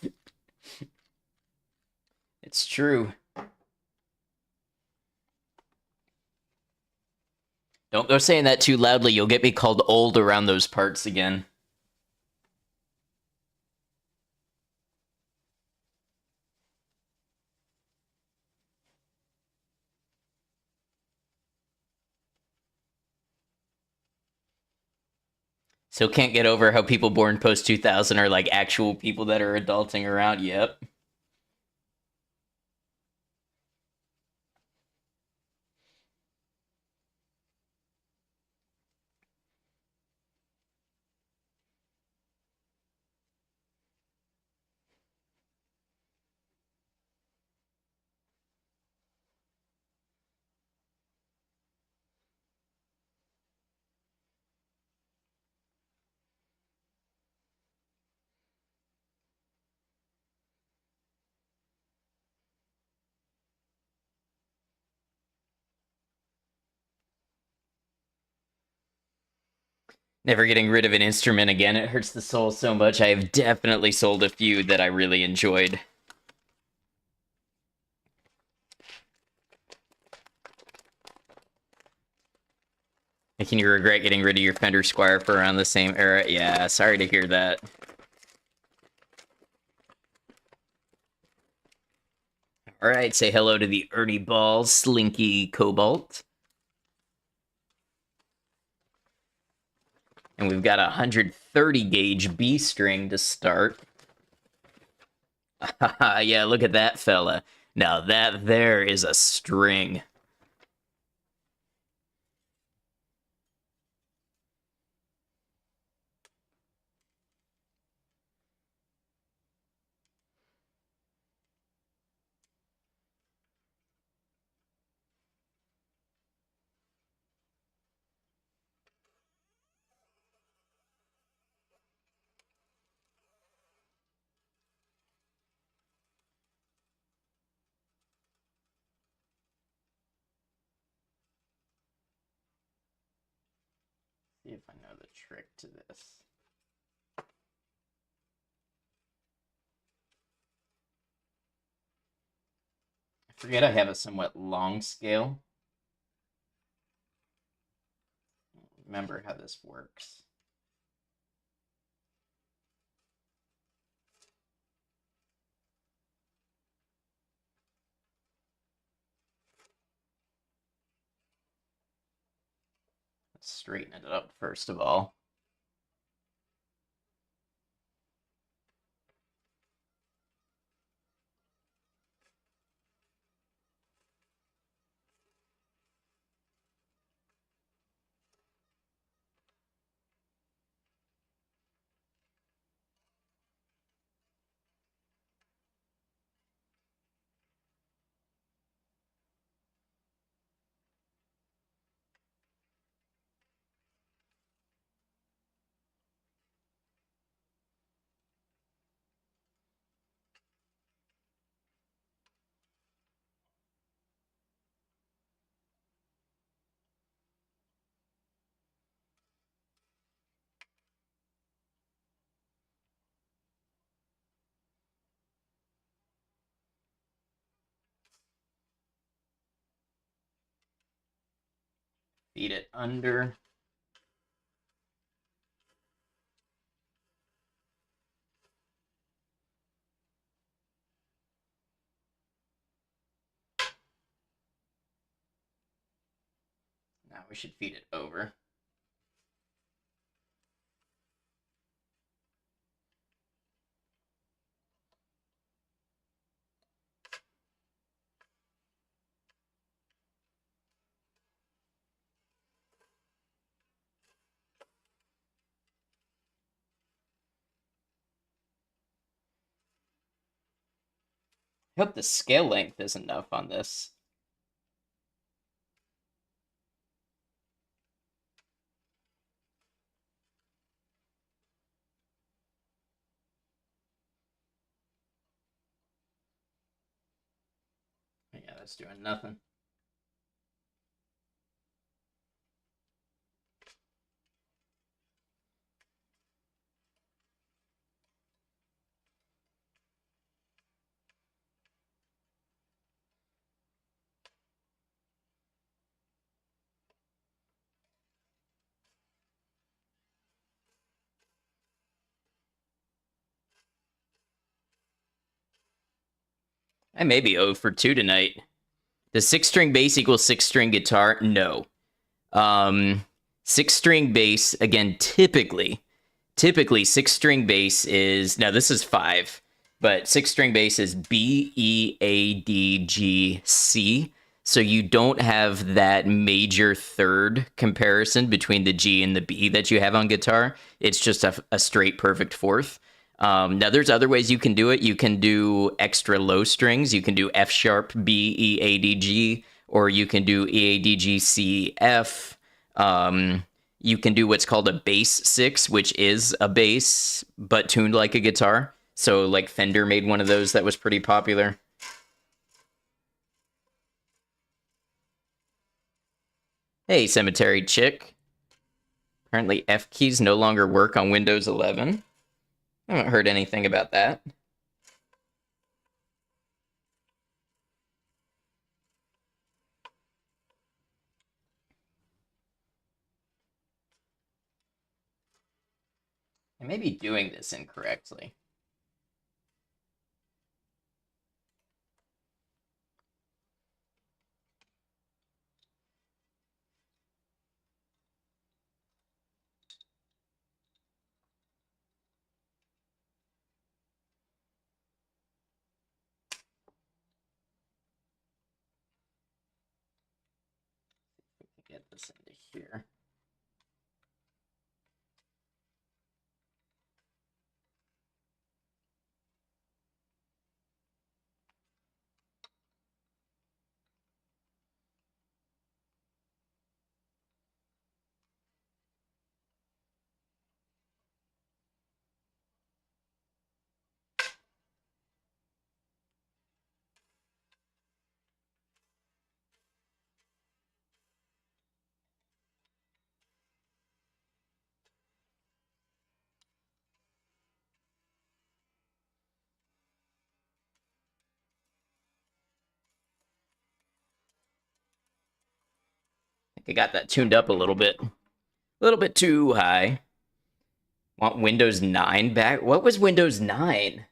It's true. Don't go saying that too loudly. You'll get me called old around those parts again. So can't get over how people born post 2000 are like actual people that are adulting around. Yep. Never getting rid of an instrument again. It hurts the soul so much. I have definitely sold a few that I really enjoyed. Can you regret getting rid of your Fender Squire for around the same era? Yeah, sorry to hear that. All right, say hello to the Ernie Ball Slinky Cobalt. And we've got a 130 gauge B string to start. Yeah, look at that fella. Now that there is a string. trick to this. I forget I have a somewhat long scale. Remember how this works. Let's straighten it up first of all. Feed it under. Now we should feed it over. I hope the scale length is enough on this. Yeah, that's doing nothing. I may be 0 for 2 tonight. Does 6-string bass equal 6-string guitar? No. 6-string bass, again, typically 6-string bass is, now this is 5, but 6-string bass is B, E, A, D, G, C. So you don't have that major third comparison between the G and the B that you have on guitar. It's just a straight perfect fourth. Now, there's other ways you can do it. You can do extra low strings. You can do F sharp, B, E, A, D, G, or you can do E, A, D, G, C, F. You can do what's called a bass 6, which is a bass but tuned like a guitar. So, like, Fender made one of those that was pretty popular. Hey, Cemetery Chick. Apparently, F keys no longer work on Windows 11. I haven't heard anything about that. I may be doing this incorrectly. Get this into here. I got that tuned up a little bit. A little bit too high. Want Windows 9 back? What was Windows 9?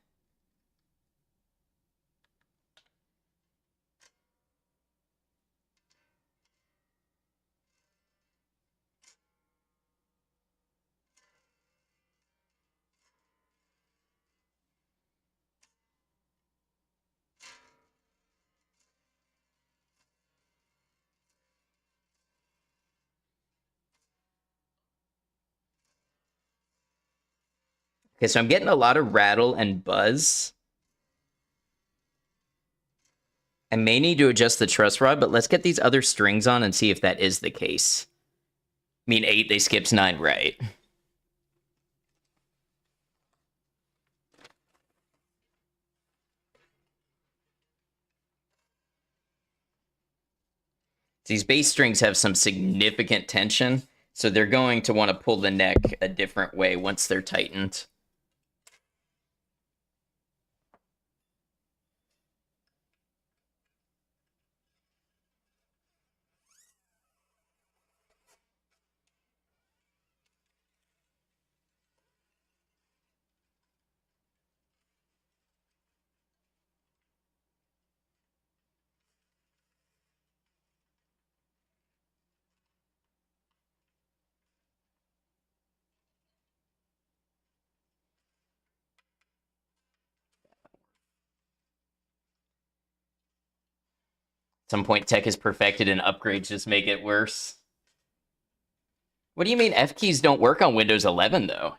Okay, so I'm getting a lot of rattle and buzz. I may need to adjust the truss rod, but let's get these other strings on and see if that is the case. I mean, 8, they skipped 9, right? These bass strings have some significant tension, so they're going to want to pull the neck a different way once they're tightened. At some point, tech is perfected and upgrades just make it worse. What do you mean F keys don't work on Windows 11, though?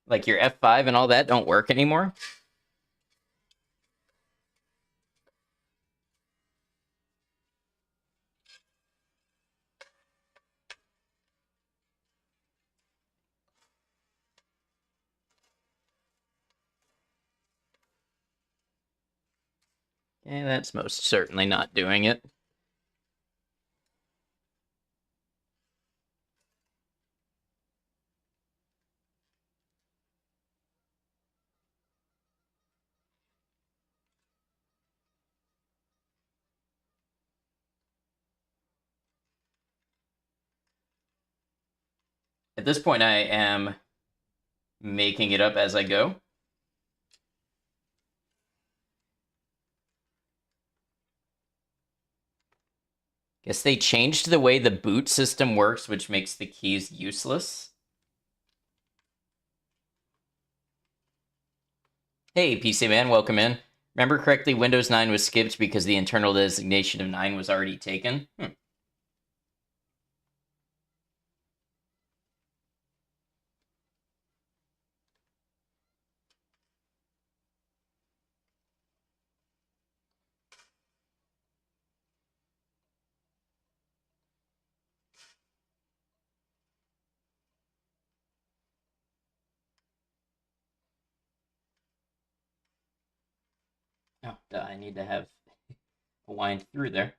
Like your F5 and all that don't work anymore? Yeah, that's most certainly not doing it. At this point, I am making it up as I go. Guess they changed the way the boot system works, which makes the keys useless. Hey, PC Man, welcome in. Remember correctly, Windows 9 was skipped because the internal designation of 9 was already taken? Oh, duh, I need to have a wind through there.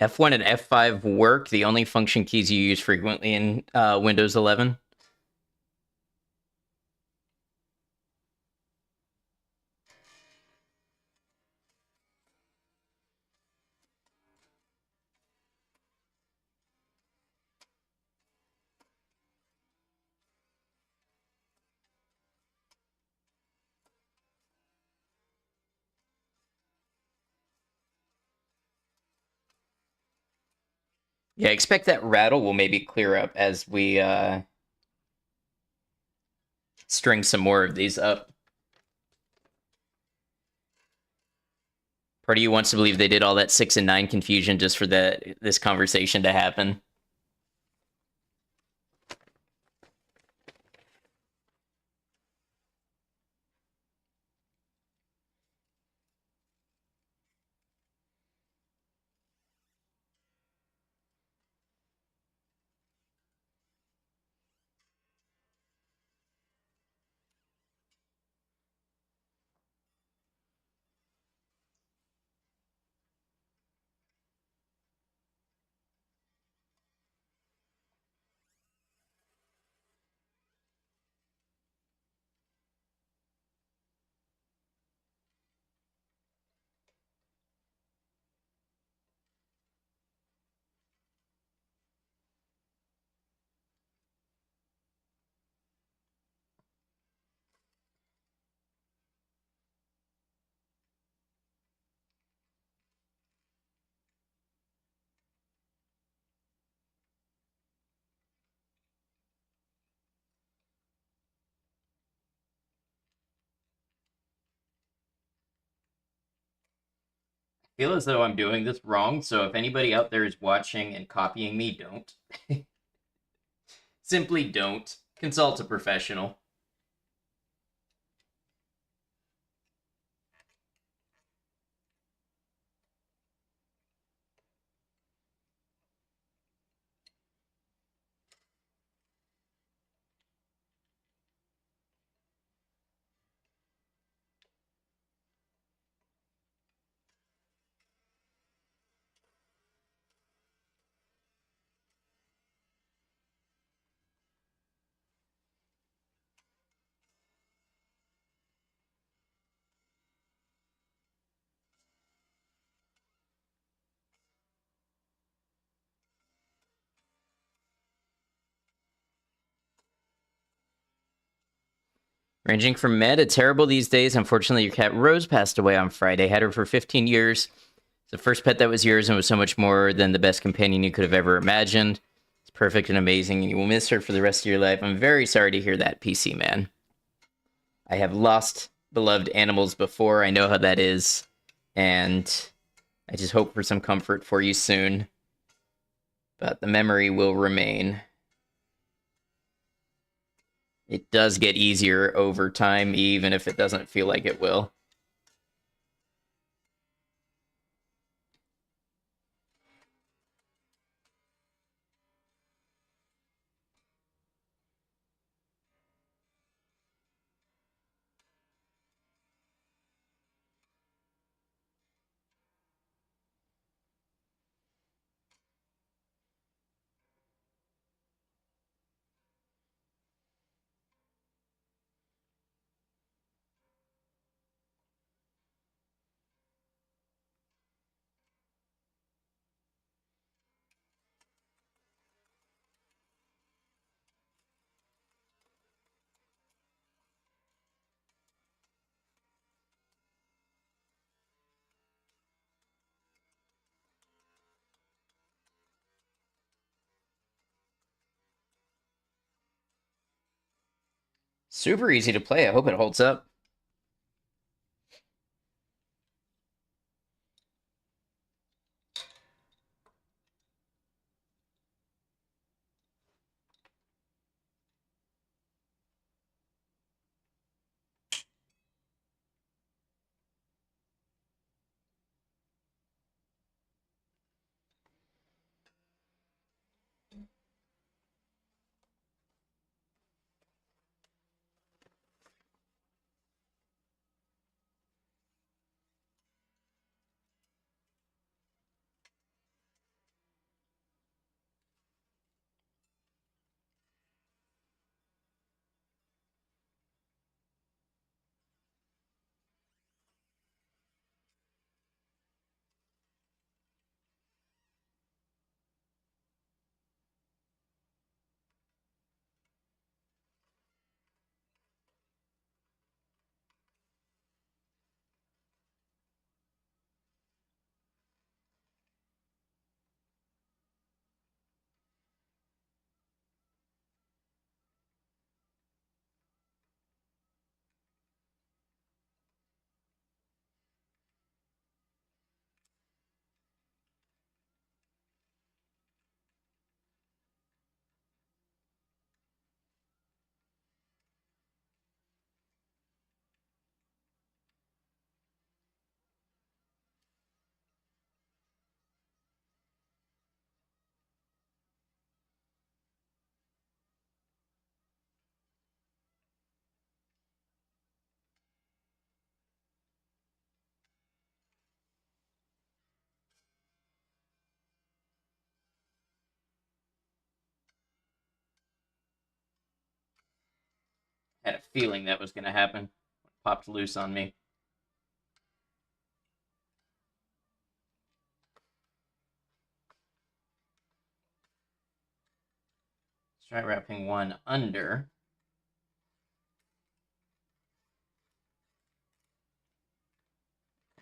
F1 and F5 work, the only function keys you use frequently in Windows 11. Yeah, expect that rattle will maybe clear up as we string some more of these up. Part of you wants to believe they did all that 6 and 9 confusion just for this conversation to happen. I feel as though I'm doing this wrong, so if anybody out there is watching and copying me, don't. Simply don't. Consult a professional. Ranging from meh to terrible these days. Unfortunately, your cat Rose passed away on Friday. Had her for 15 years. It's the first pet that was yours and was so much more than the best companion you could have ever imagined. It's perfect and amazing, and you will miss her for the rest of your life. I'm very sorry to hear that, PC man. I have lost beloved animals before. I know how that is. And I just hope for some comfort for you soon. But the memory will remain. It does get easier over time, even if it doesn't feel like it will. Super easy to play. I hope it holds up. Had a feeling that was going to happen. Popped loose on me. Let's try wrapping one under.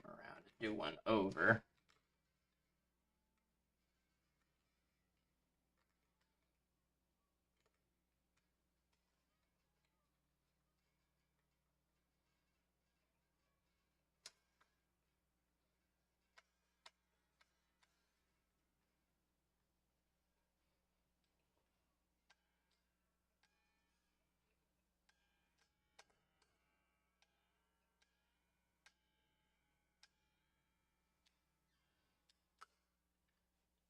Come around and do one over.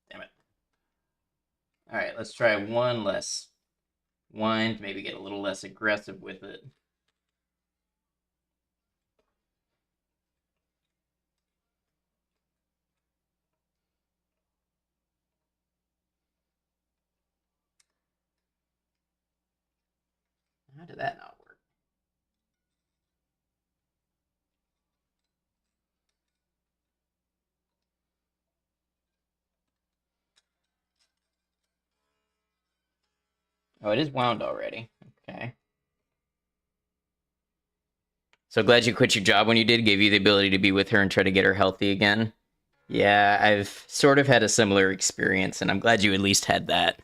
Damn it. All right, let's try one less wind, maybe get a little less aggressive with it. How did that not work? Oh, it is wound already. Okay. So glad you quit your job when you did, gave you the ability to be with her and try to get her healthy again. Yeah, I've sort of had a similar experience, and I'm glad you at least had that.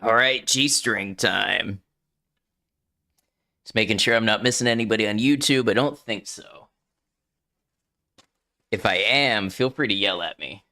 All right, G-string time. Just making sure I'm not missing anybody on YouTube. I don't think so. If I am, feel free to yell at me.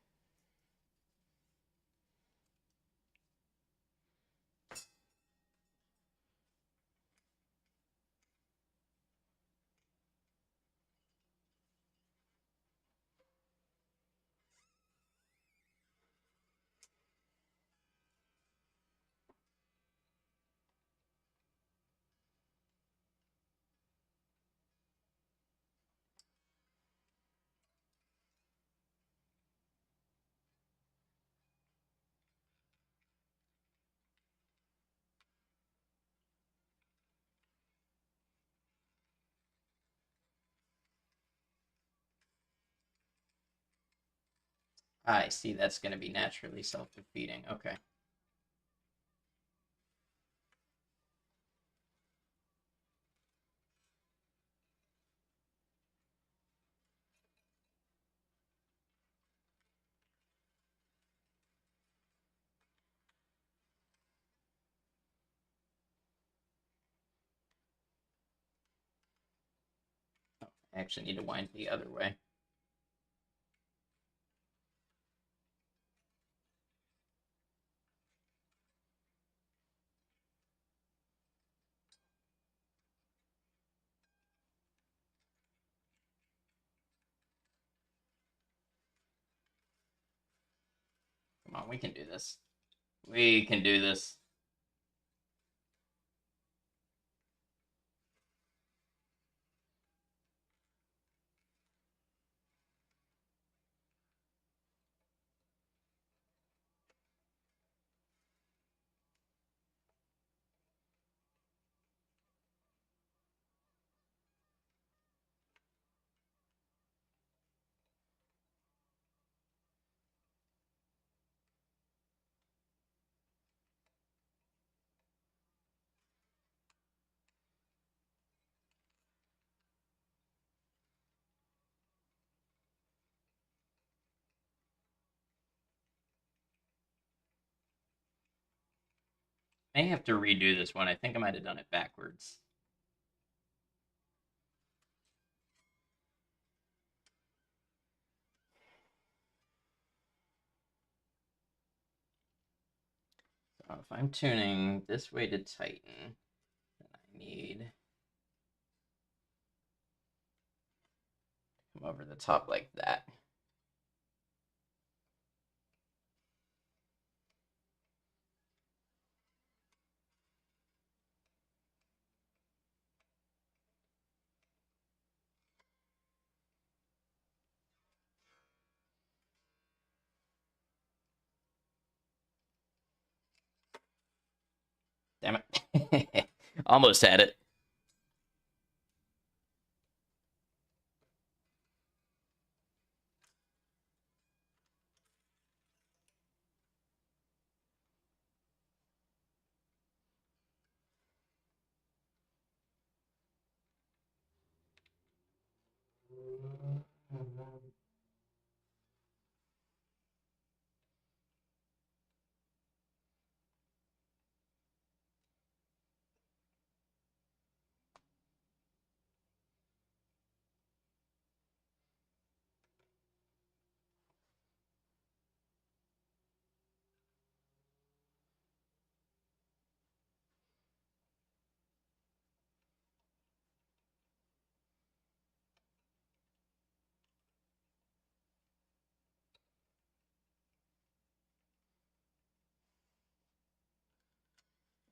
I see, that's going to be naturally self-defeating. Okay. I actually need to wind the other way. Come on, we can do this. We can do this. May have to redo this one. I think I might have done it backwards. So if I'm tuning this way to tighten, then I need to come over the top like that. Damn it. Almost had it.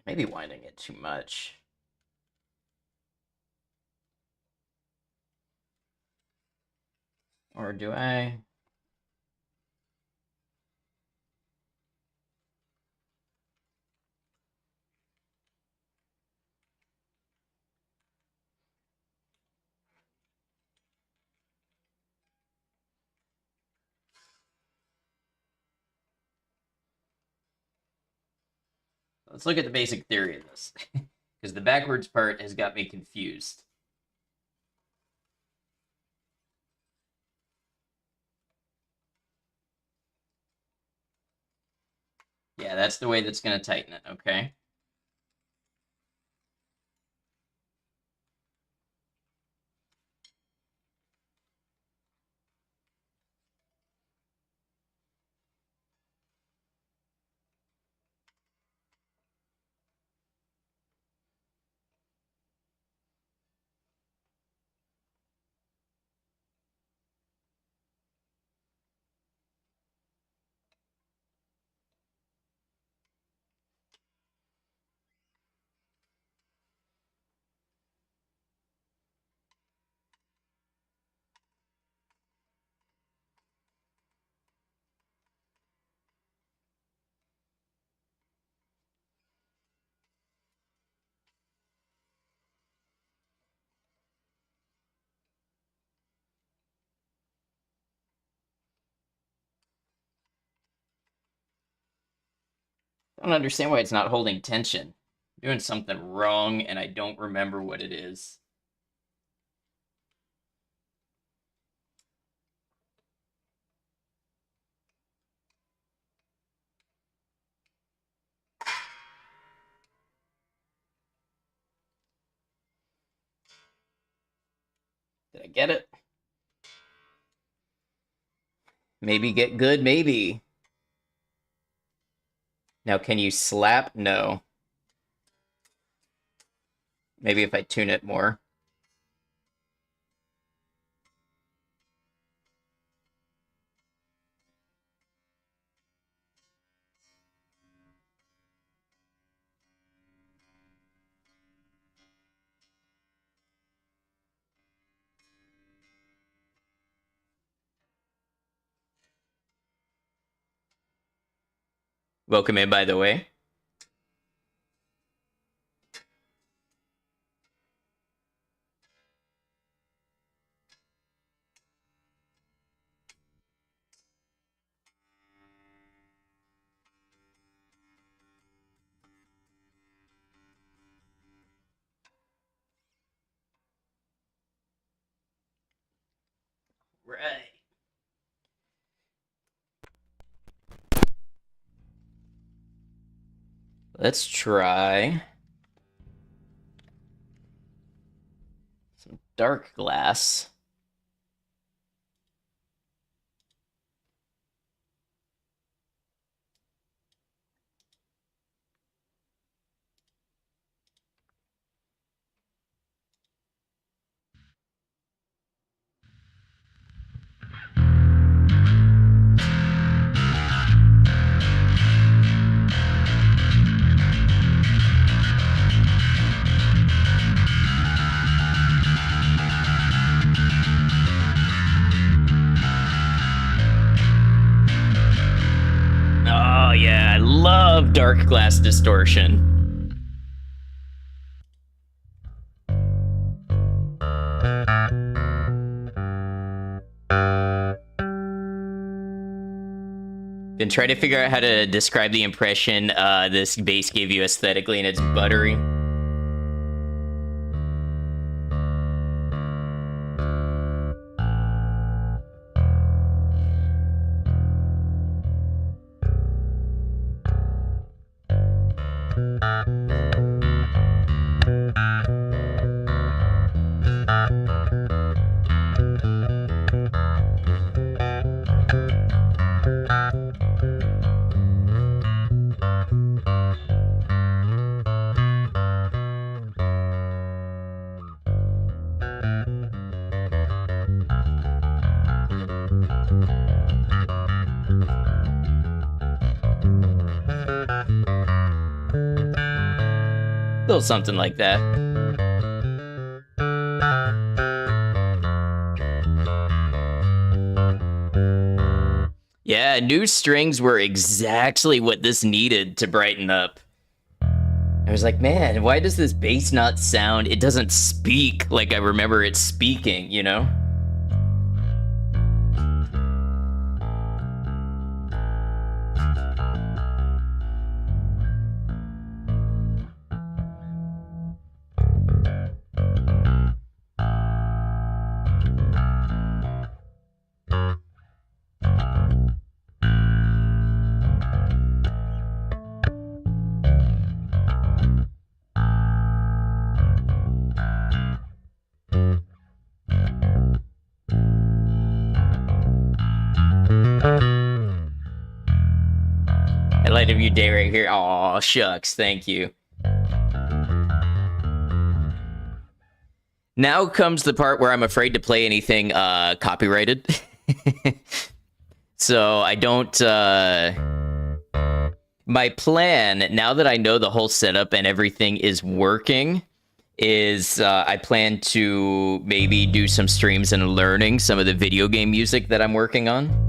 Maybe winding it too much. Or do I? Let's look at the basic theory of this. Because the backwards part has got me confused. Yeah, that's the way that's going to tighten it, okay? I don't understand why it's not holding tension. I'm doing something wrong and I don't remember what it is. Did I get it? Maybe get good, maybe. Now, can you slap? No. Maybe if I tune it more. Welcome in, by the way. Right. Let's try some dark glass. Oh yeah, I love dark glass distortion. Then try to figure out how to describe the impression this bass gave you aesthetically, and it's buttery. A little something like that. Yeah, new strings were exactly what this needed to brighten up. I was like, man, why does this bass not sound, it doesn't speak like I remember it speaking, you know? Highlight of your day right here. Aw, shucks, thank you. Now comes the part where I'm afraid to play anything copyrighted. So I don't... My plan, now that I know the whole setup and everything is working, is I plan to maybe do some streams and learning some of the video game music that I'm working on.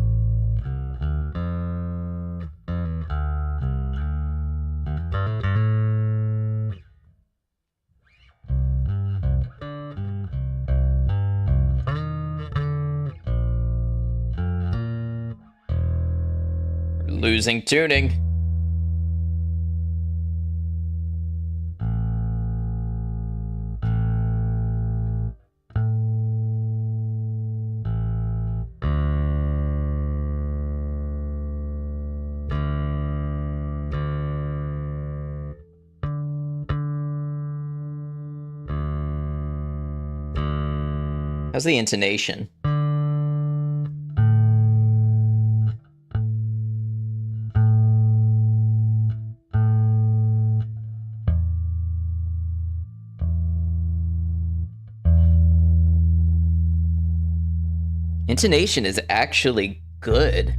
Losing tuning. How's the intonation? Intonation is actually good.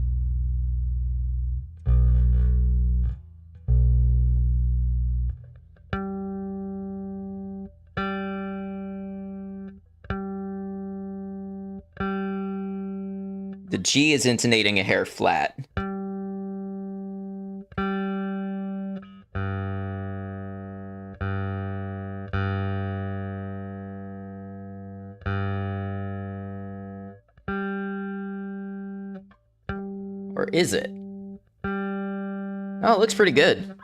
The G is intonating a hair flat. Or is it? Oh, it looks pretty good.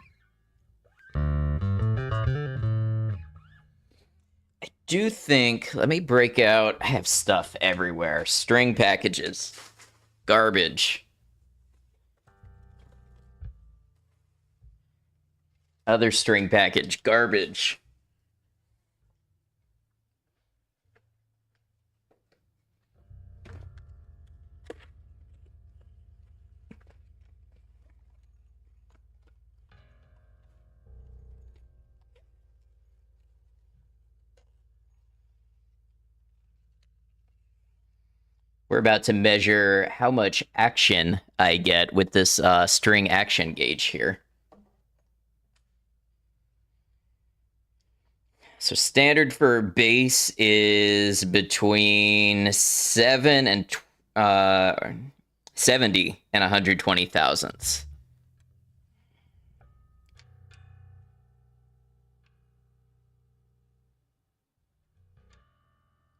I do think, let me break out, I have stuff everywhere. String packages. Garbage. Other string package, garbage. We're about to measure how much action I get with this string action gauge here. So standard for bass is between 7 and 70 and 120 thousandths.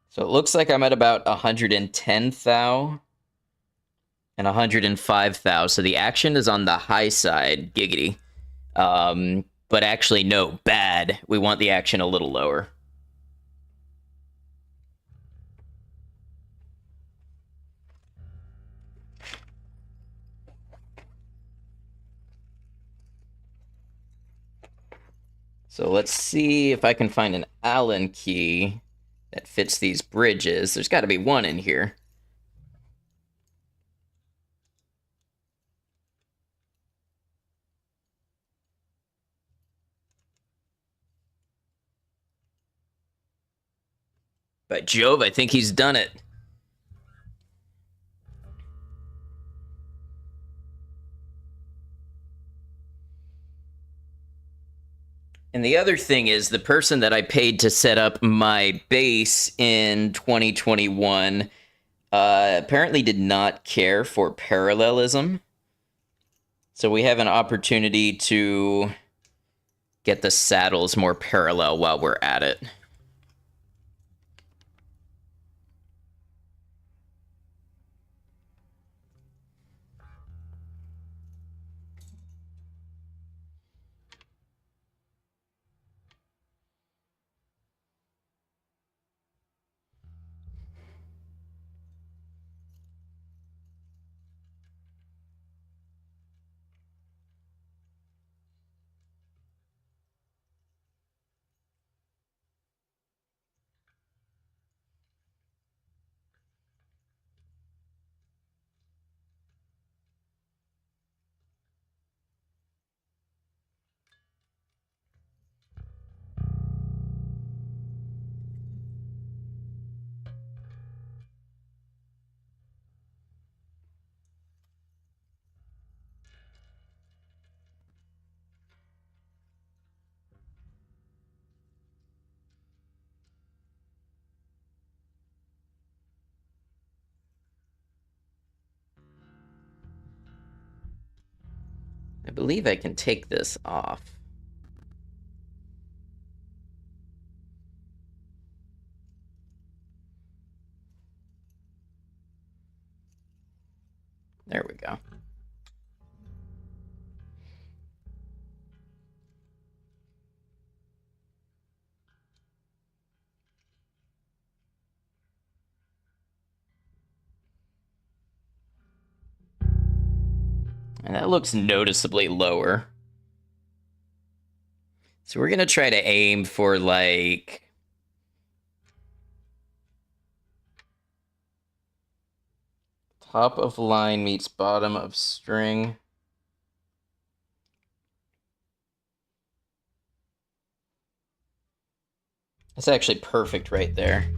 So it looks like I'm at about 110 thou and 105 thou. So the action is on the high side, giggity. But actually, no, bad. We want the action a little lower. So let's see if I can find an Allen key that fits these bridges. There's got to be one in here. By Jove, I think he's done it. And the other thing is, the person that I paid to set up my bass in 2021 apparently did not care for parallelism. So we have an opportunity to get the saddles more parallel while we're at it. I believe I can take this off. There we go. And that looks noticeably lower. So we're going to try to aim for, like, top of line meets bottom of string. That's actually perfect right there.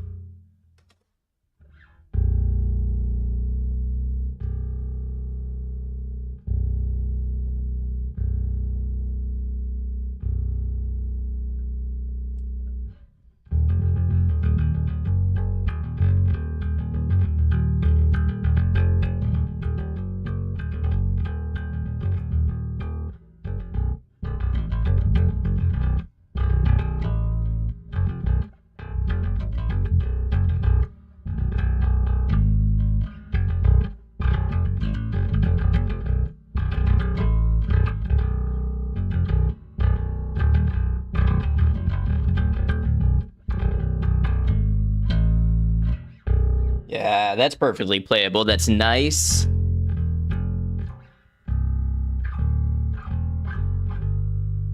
Yeah, that's perfectly playable. That's nice.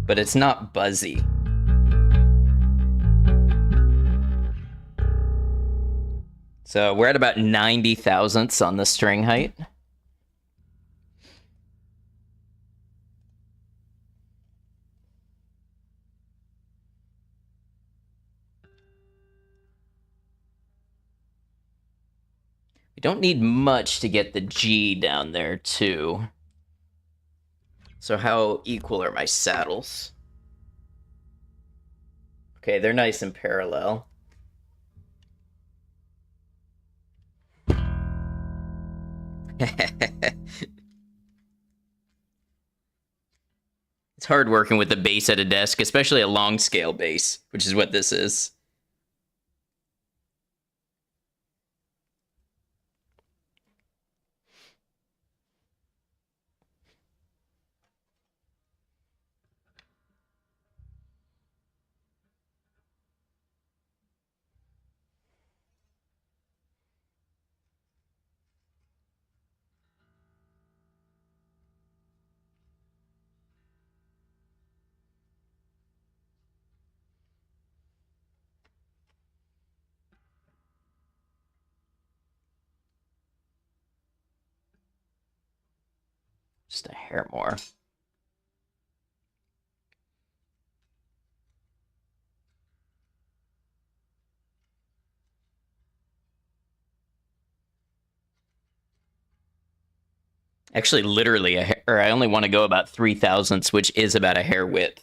but it's not buzzy. So we're at about 90 thousandths on the string height. We don't need much to get the G down there, too. So how equal are my saddles? Okay, they're nice and parallel. It's hard working with the bass at a desk, especially a long scale bass, which is what this is. Just a hair more. Actually, literally a hair, or I only want to go about 3 thousandths, which is about a hair width.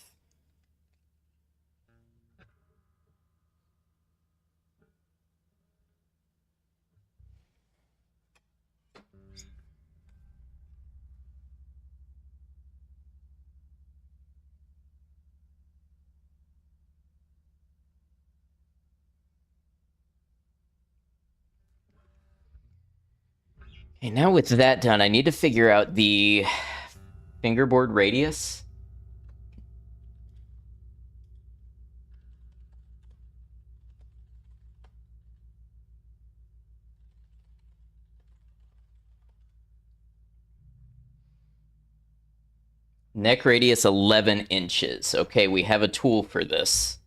Okay, now with that done, I need to figure out the fingerboard radius. Neck radius 11 inches. Okay, we have a tool for this.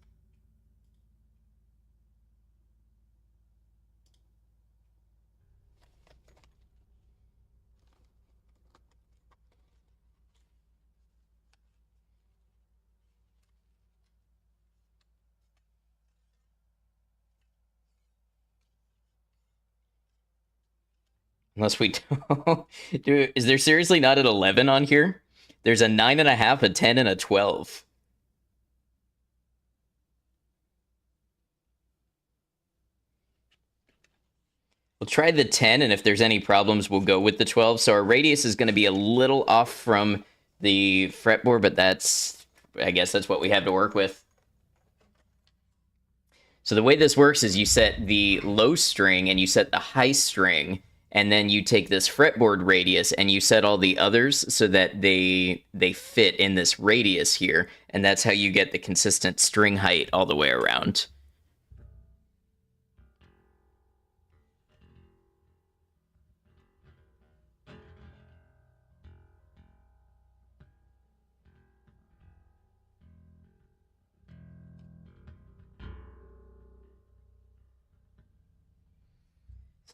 Unless we don't. Dude, is there seriously not an 11 on here? There's a 9.5, a 10, and a 12. We'll try the 10, and if there's any problems, we'll go with the 12. So our radius is going to be a little off from the fretboard, but I guess that's what we have to work with. So the way this works is you set the low string and you set the high string, and then you take this fretboard radius and you set all the others so that they fit in this radius here, and that's how you get the consistent string height all the way around.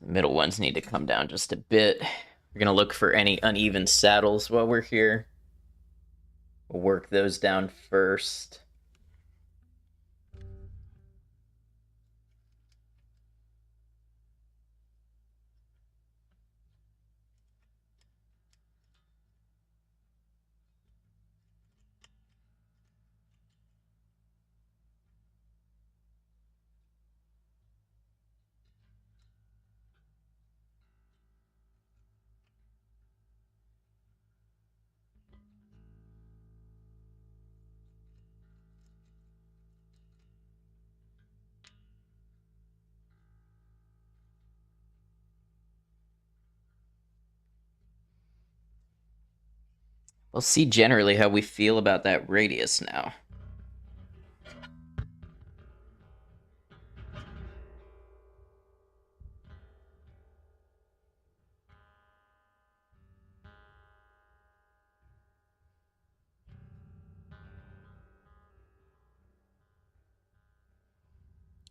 The middle ones need to come down just a bit. We're going to look for any uneven saddles while we're here. We'll work those down first. We'll see generally how we feel about that radius now.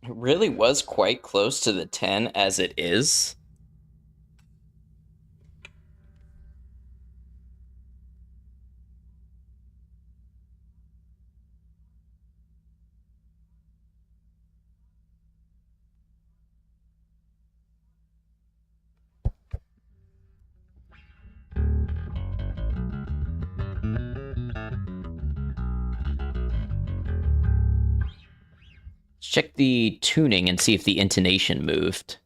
It really was quite close to the 10 as it is. Check the tuning and see if the intonation moved.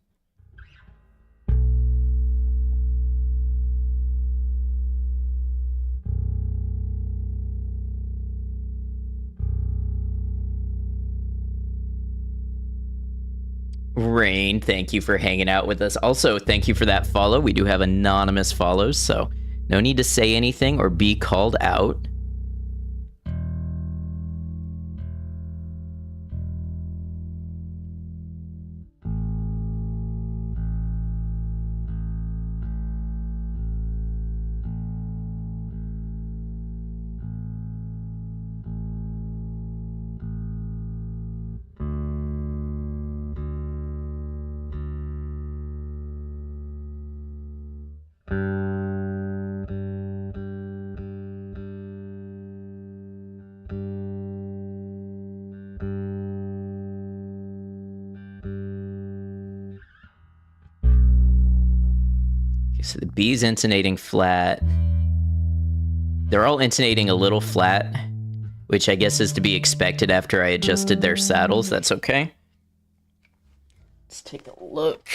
Rain, thank you for hanging out with us. Also, thank you for that follow. We do have anonymous follows, so no need to say anything or be called out. So the B's intonating flat. They're all intonating a little flat, which I guess is to be expected after I adjusted their saddles. That's okay. Let's take a look.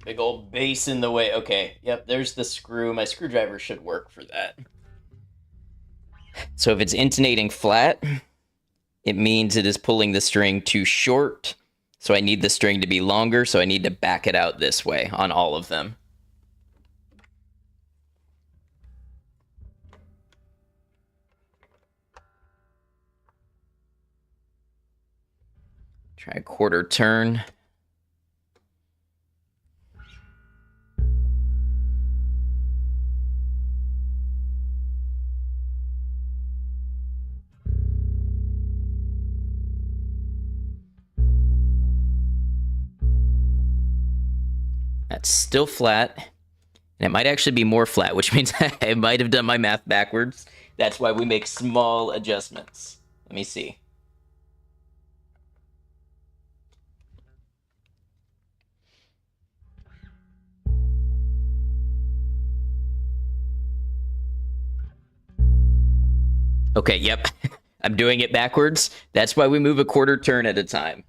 Big old bass in the way. Okay, yep, there's the screw. My screwdriver should work for that. So if it's intonating flat, it means it is pulling the string too short. So I need the string to be longer, so I need to back it out this way on all of them. Try a quarter turn. That's still flat. And it might actually be more flat, which means I might have done my math backwards. That's why we make small adjustments. Let me see. Okay, yep. I'm doing it backwards. That's why we move a quarter turn at a time.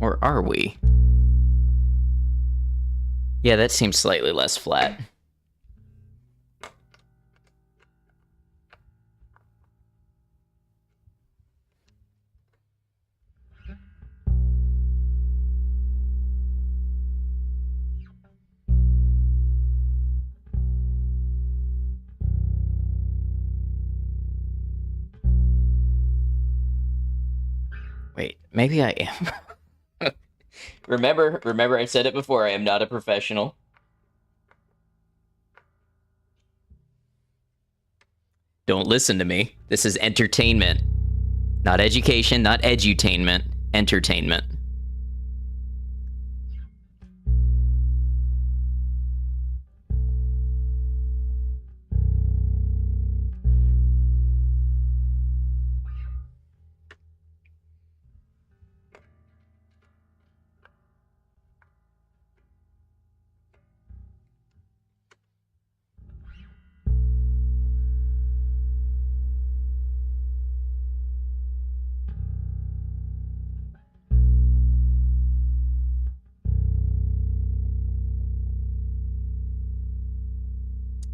Or are we? Yeah, that seems slightly less flat. Wait, maybe I am. Remember I said it before, I am not a professional. Don't listen to me. This is entertainment. Not education, not edutainment. Entertainment.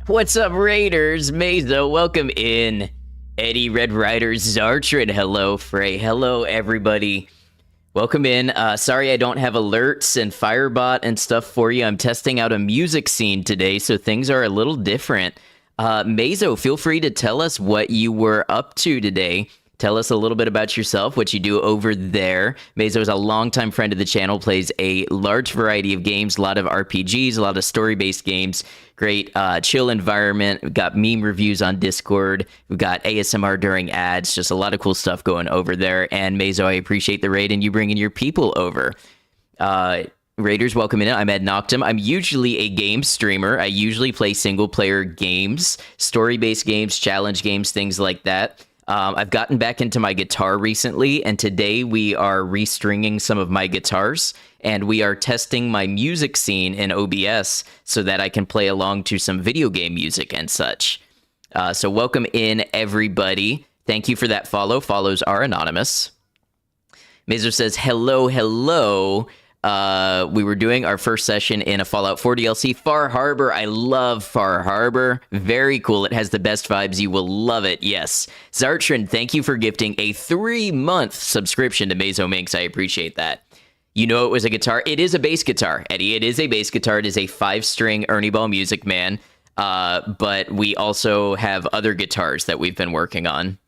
What's up, Raiders? Mazo, welcome in. Eddie, Red Rider, Zartrid, hello, Frey, hello, everybody. Welcome in. Sorry I don't have alerts and Firebot and stuff for you. I'm testing out a music scene today, so things are a little different. Mazo, feel free to tell us what you were up to today. Tell us a little bit about yourself, what you do over there. Mazo is a longtime friend of the channel, plays a large variety of games, a lot of RPGs, a lot of story-based games. Great chill environment. We've got meme reviews on Discord. We've got ASMR during ads. Just a lot of cool stuff going over there. And Mazo, I appreciate the raid and you bringing your people over. Raiders, welcome in. I'm Ed Noctum. I'm usually a game streamer. I usually play single-player games, story-based games, challenge games, things like that. I've gotten back into my guitar recently, and today we are restringing some of my guitars, and we are testing my music scene in OBS so that I can play along to some video game music and such. So welcome in, everybody. Thank you for that follow. Follows are anonymous. Mazer says, hello, hello. We were doing our first session in a Fallout 4 DLC, Far Harbor. I love Far Harbor. Very cool. It has the best vibes. You will love it. Yes. Zartrin, thank you for gifting a 3-month subscription to Mazo Minx. I appreciate that. You know it was a guitar. It is a bass guitar, Eddie. It is a bass guitar. It is a 5-string Ernie Ball Music Man. But we also have other guitars that we've been working on.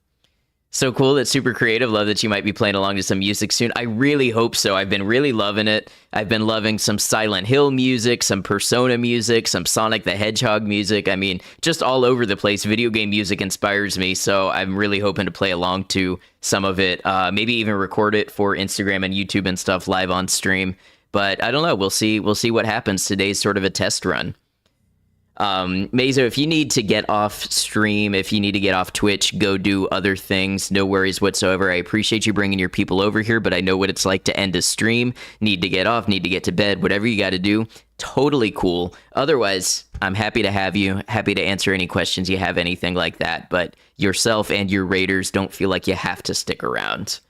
So cool. That's super creative. Love that you might be playing along to some music soon. I really hope so. I've been really loving it. I've been loving some Silent Hill music, some Persona music, some Sonic the Hedgehog music. I mean, just all over the place. Video game music inspires me, so I'm really hoping to play along to some of it. Maybe even record it for Instagram and YouTube and stuff live on stream. But I don't know. We'll see. We'll see what happens. Today's sort of a test run. Mazo, if you need to get off stream, if you need to get off Twitch, go do other things. No worries whatsoever. I appreciate you bringing your people over here, but I know what it's like to end a stream. Need to get off, need to get to bed, whatever you got to do. Totally cool. Otherwise, I'm happy to have you. Happy to answer any questions you have, anything like that. But yourself and your raiders don't feel like you have to stick around.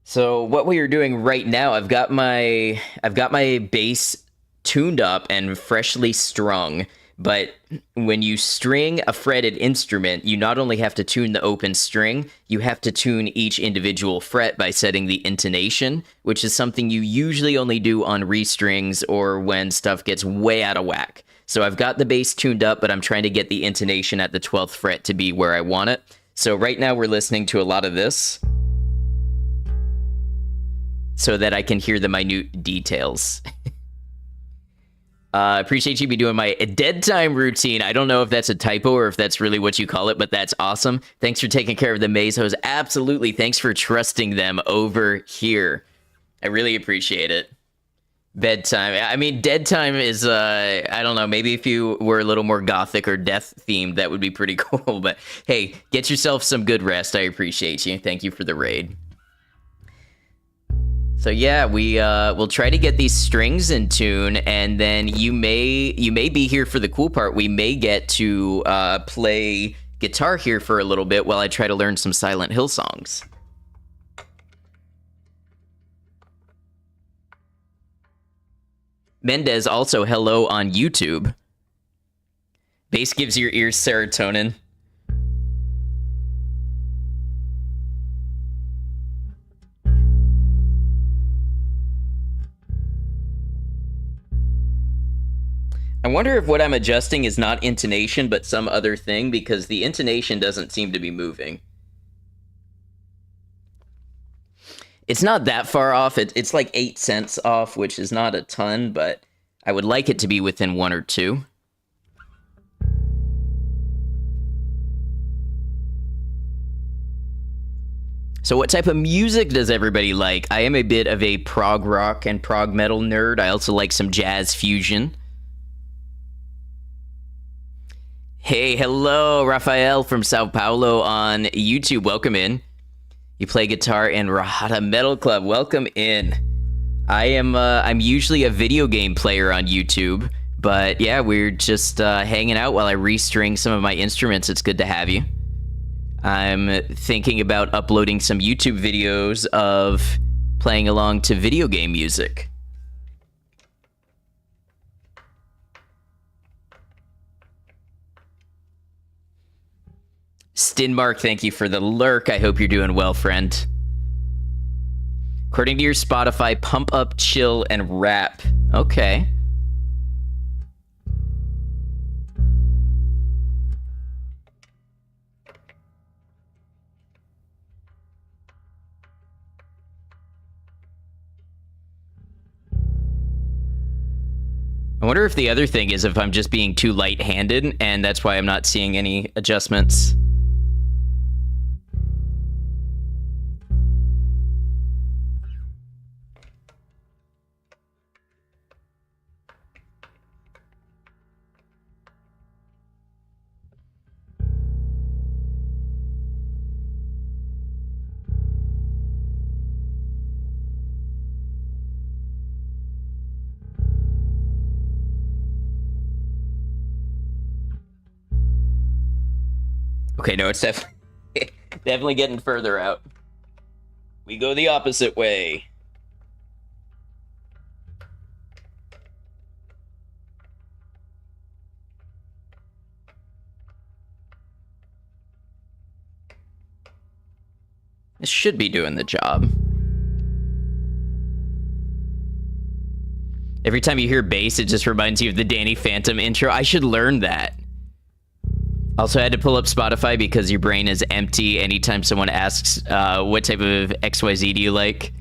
So what we are doing right now, I've got my bass tuned up and freshly strung, but when you string a fretted instrument, you not only have to tune the open string, you have to tune each individual fret by setting the intonation, which is something you usually only do on restrings or when stuff gets way out of whack. So I've got the bass tuned up, but I'm trying to get the intonation at the 12th fret to be where I want it. So right now we're listening to a lot of this so that I can hear the minute details. Appreciate you be doing my dead time routine. I don't know if that's a typo or if that's really what you call it, but that's awesome. Thanks for taking care of the Mazos. Absolutely. Thanks for trusting them over here. I really appreciate it. Bedtime. I mean, dead time is, I don't know, maybe if you were a little more gothic or death themed, that would be pretty cool. But hey, get yourself some good rest. I appreciate you. Thank you for the raid. So yeah, we'll try to get these strings in tune, and then you may be here for the cool part. We may get to play guitar here for a little bit while I try to learn some Silent Hill songs. Mendez, also hello on YouTube. Bass gives your ears serotonin. I wonder if what I'm adjusting is not intonation, but some other thing, because the intonation doesn't seem to be moving. It's not that far off. It's like 8 cents off, which is not a ton, but I would like it to be within 1 or 2. So what type of music does everybody like? I am a bit of a prog rock and prog metal nerd. I also like some jazz fusion. Hey, hello, Rafael from Sao Paulo on YouTube. Welcome in. You play guitar in Rahata Metal Club. Welcome in. I'm usually a video game player on YouTube, but yeah, we're just hanging out while I restring some of my instruments. It's good to have you. I'm thinking about uploading some YouTube videos of playing along to video game music. Stinmark, thank you for the lurk. I hope you're doing well, friend. According to your Spotify, pump up, chill, and rap. Okay. I wonder if the other thing is if I'm just being too light-handed, and that's why I'm not seeing any adjustments. Okay, no, it's definitely getting further out. We go the opposite way. This should be doing the job. Every time you hear bass, it just reminds you of the Danny Phantom intro. I should learn that. Also, I had to pull up Spotify because your brain is empty anytime someone asks, what type of XYZ do you like?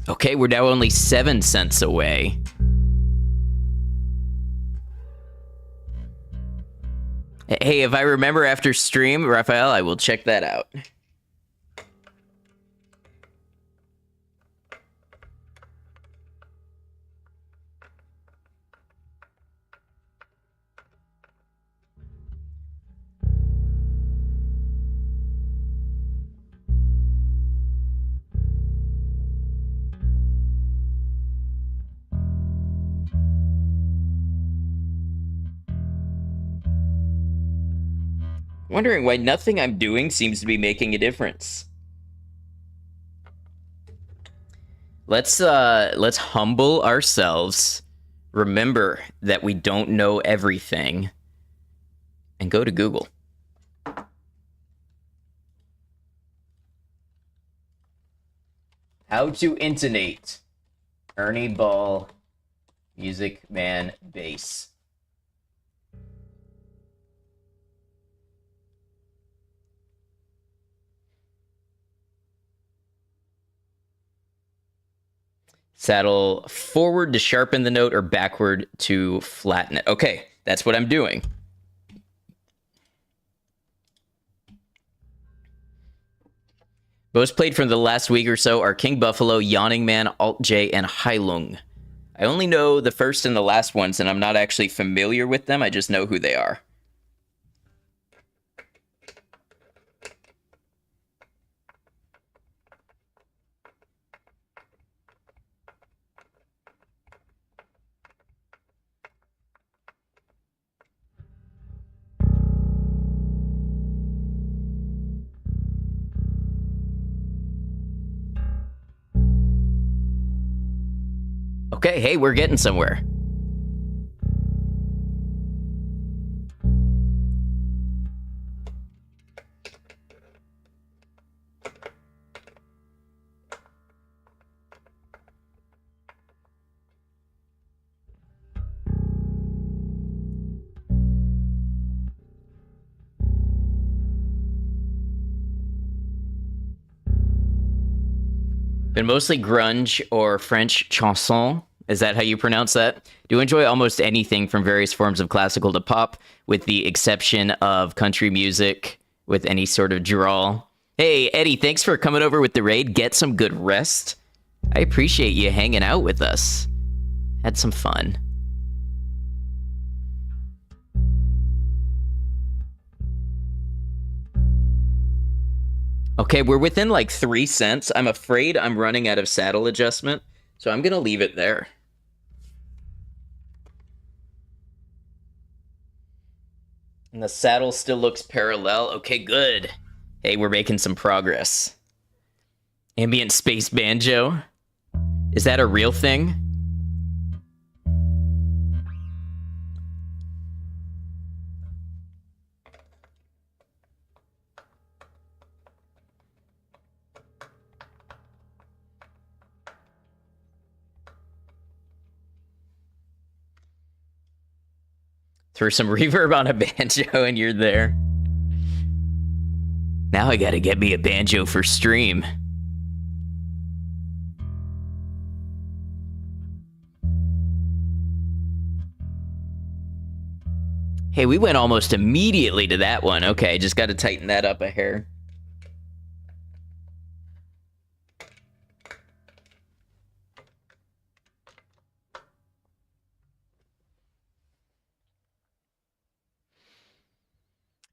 Okay, we're now only 7 cents away. Hey, if I remember after stream, Raphael, I will check that out. Wondering why nothing I'm doing seems to be making a difference. Let's humble ourselves, remember that we don't know everything, and go to Google. How to intonate Ernie Ball Music Man bass. Saddle forward to sharpen the note or backward to flatten it. Okay, that's what I'm doing. Most played from the last week or so are King Buffalo, Yawning Man, Alt J, and Heilung. I only know the first and the last ones, and I'm not actually familiar with them. I just know who they are. Okay, hey, we're getting somewhere. Been mostly grunge or French chanson. Is that how you pronounce that? Do enjoy almost anything from various forms of classical to pop, with the exception of country music with any sort of drawl. Hey, Eddie, thanks for coming over with the raid. Get some good rest. I appreciate you hanging out with us. Had some fun. Okay, we're within like 3 cents. I'm afraid I'm running out of saddle adjustment, so I'm going to leave it there. And the saddle still looks parallel. Okay, good. Hey, we're making some progress. Ambient space banjo. Is that a real thing? Throw some reverb on a banjo and you're there. Now I gotta get me a banjo for stream. Hey, we went almost immediately to that one. Okay, just gotta tighten that up a hair.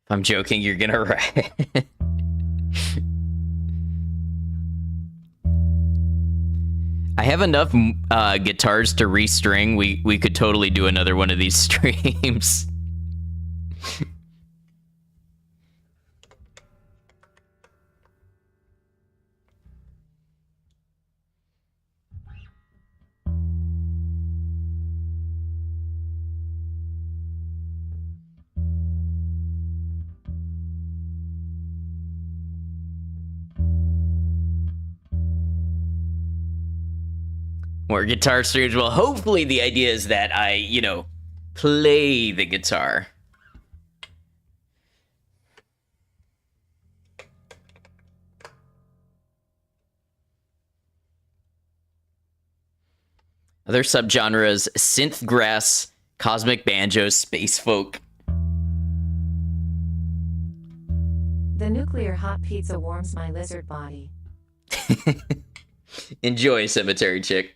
If I'm joking, you're gonna write. I have enough guitars to restring. We could totally do another one of these streams. More guitar streams. Well, hopefully the idea is that I, you know, play the guitar. Other subgenres: synth grass, cosmic banjo, space folk. The nuclear hot pizza warms my lizard body. Enjoy, Cemetery Chick.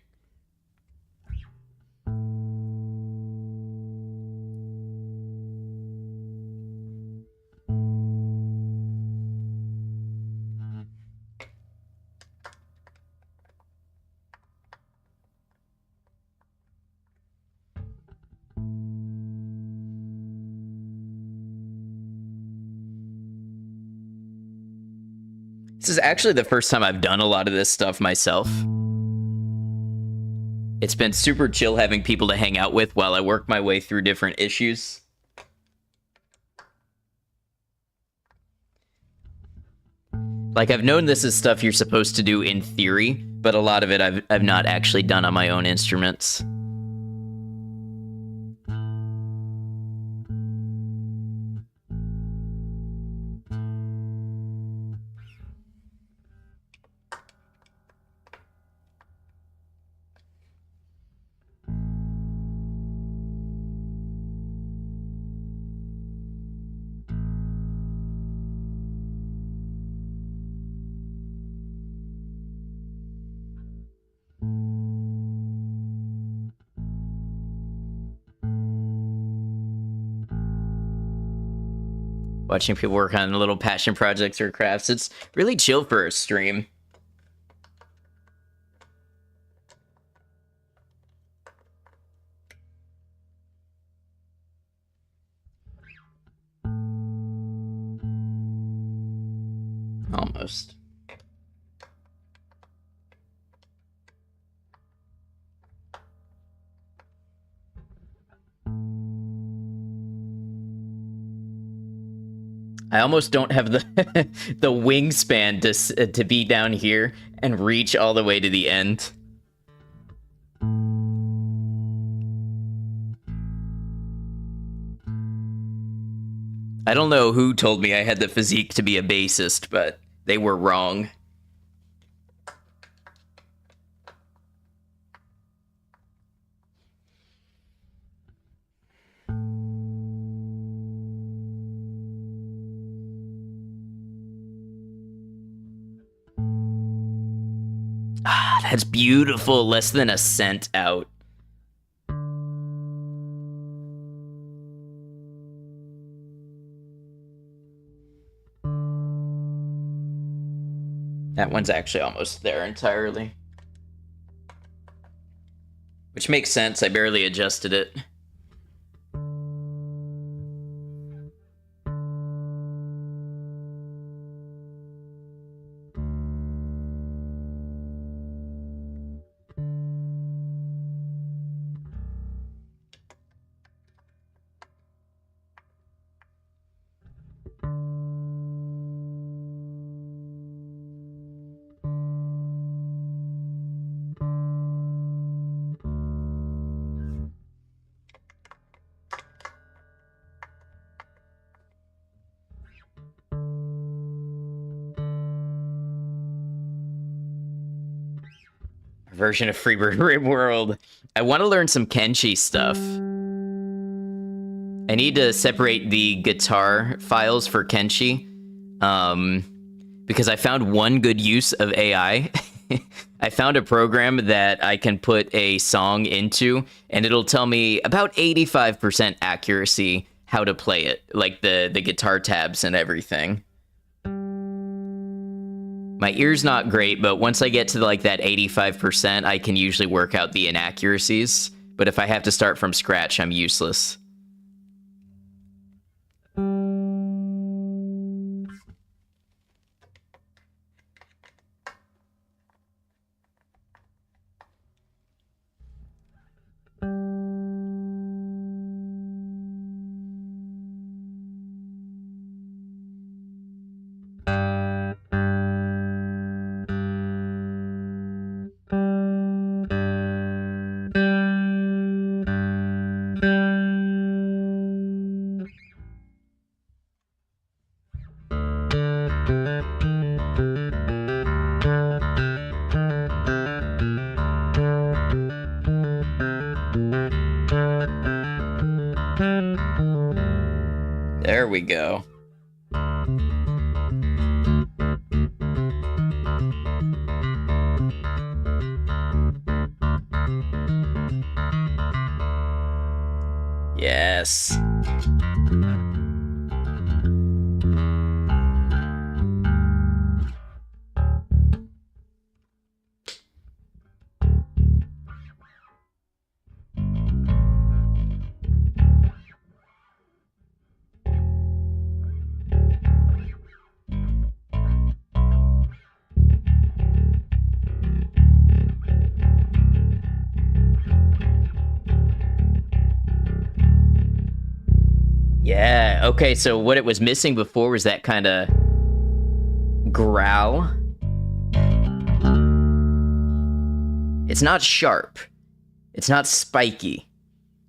This is actually the first time I've done a lot of this stuff myself. It's been super chill having people to hang out with while I work my way through different issues. Like, I've known this is stuff you're supposed to do in theory, but a lot of it I've not actually done on my own instruments. Watching people work on little passion projects or crafts. It's really chill for a stream. Almost. I almost don't have the the wingspan to be down here and reach all the way to the end. I don't know who told me I had the physique to be a bassist, but they were wrong. Ah, that's beautiful. Less than a cent out. That one's actually almost there entirely. Which makes sense. I barely adjusted it. Version of Freebird Rib World. I want to learn some Kenshi stuff. I need to separate the guitar files for Kenshi, because I found one good use of AI. I found a program that I can put a song into, and it'll tell me about 85% accuracy how to play it, like the guitar tabs and everything. My ear's not great, but once I get to like that 85%, I can usually work out the inaccuracies. But if I have to start from scratch, I'm useless. There we go. Yes. Yeah, okay, so what it was missing before was that kind of growl. It's not sharp. It's not spiky.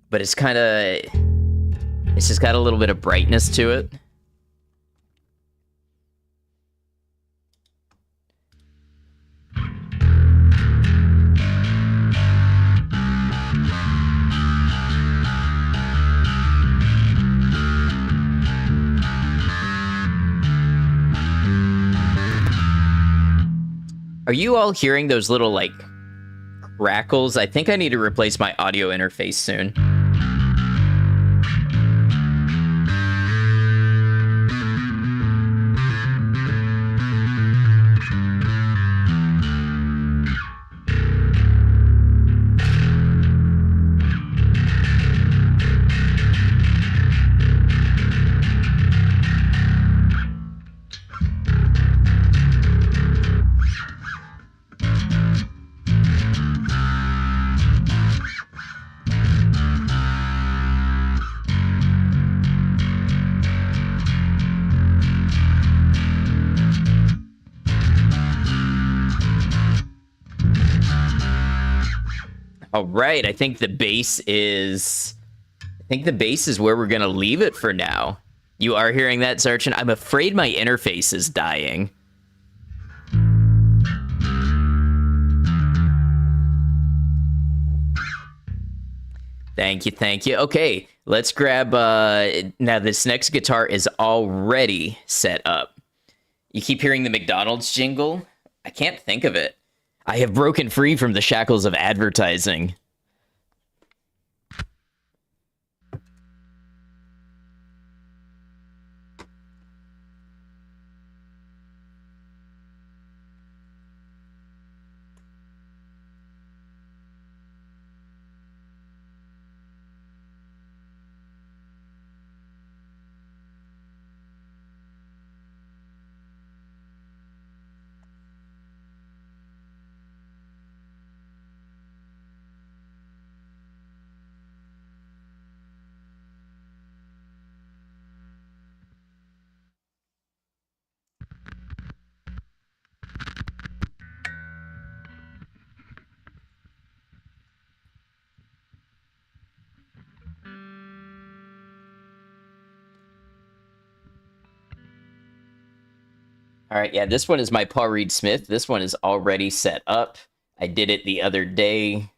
But it's kind of... It's just got a little bit of brightness to it. Are you all hearing those little, like, crackles? I think I need to replace my audio interface soon. All right, I think the bass is where we're gonna leave it for now. You are hearing that, Sergeant? I'm afraid my interface is dying. Thank you, thank you. Okay, let's grab, now this next guitar is already set up. You keep hearing the McDonald's jingle? I can't think of it. I have broken free from the shackles of advertising. All right, yeah, this one is my Paul Reed Smith. This one is already set up. I did it the other day.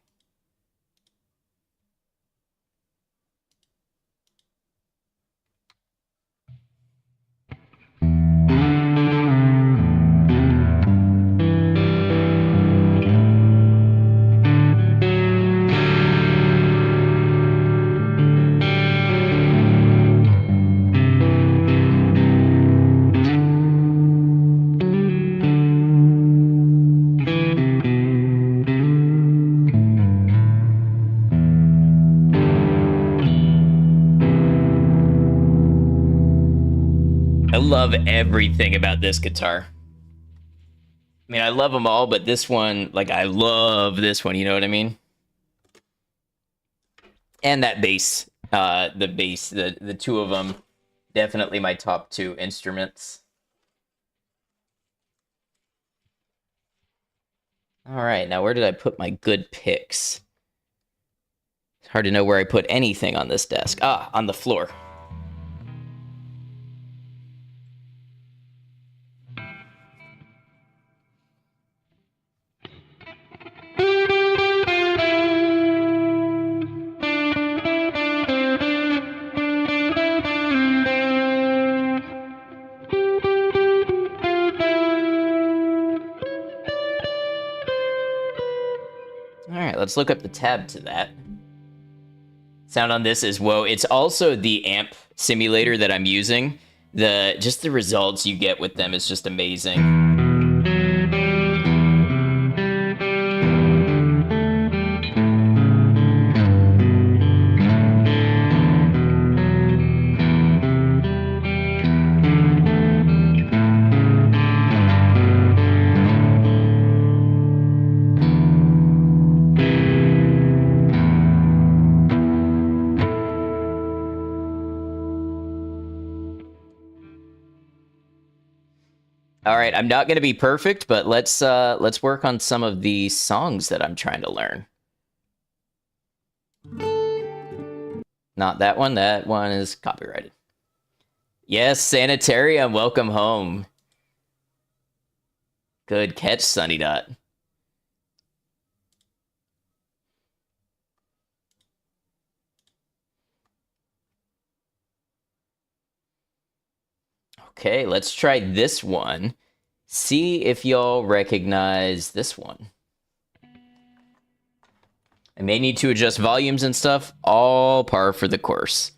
I love everything about this guitar. I mean, I love them all, but this one, like, I love this one. You know what I mean? And that bass, the bass, the two of them, definitely my top two instruments. All right, now where did I put my good picks? It's hard to know where I put anything on this desk. Ah, on the floor. All right, let's look up the tab to that. Sound on this is whoa. It's also the amp simulator that I'm using. Just the results you get with them is just amazing. All right, I'm not going to be perfect, but let's work on some of the songs that I'm trying to learn. Not that one. That one is copyrighted. Yes, Sanitarium, welcome home. Good catch, Sunny Dot. Okay, let's try this one. See if y'all recognize this one. I may need to adjust volumes and stuff. All par for the course.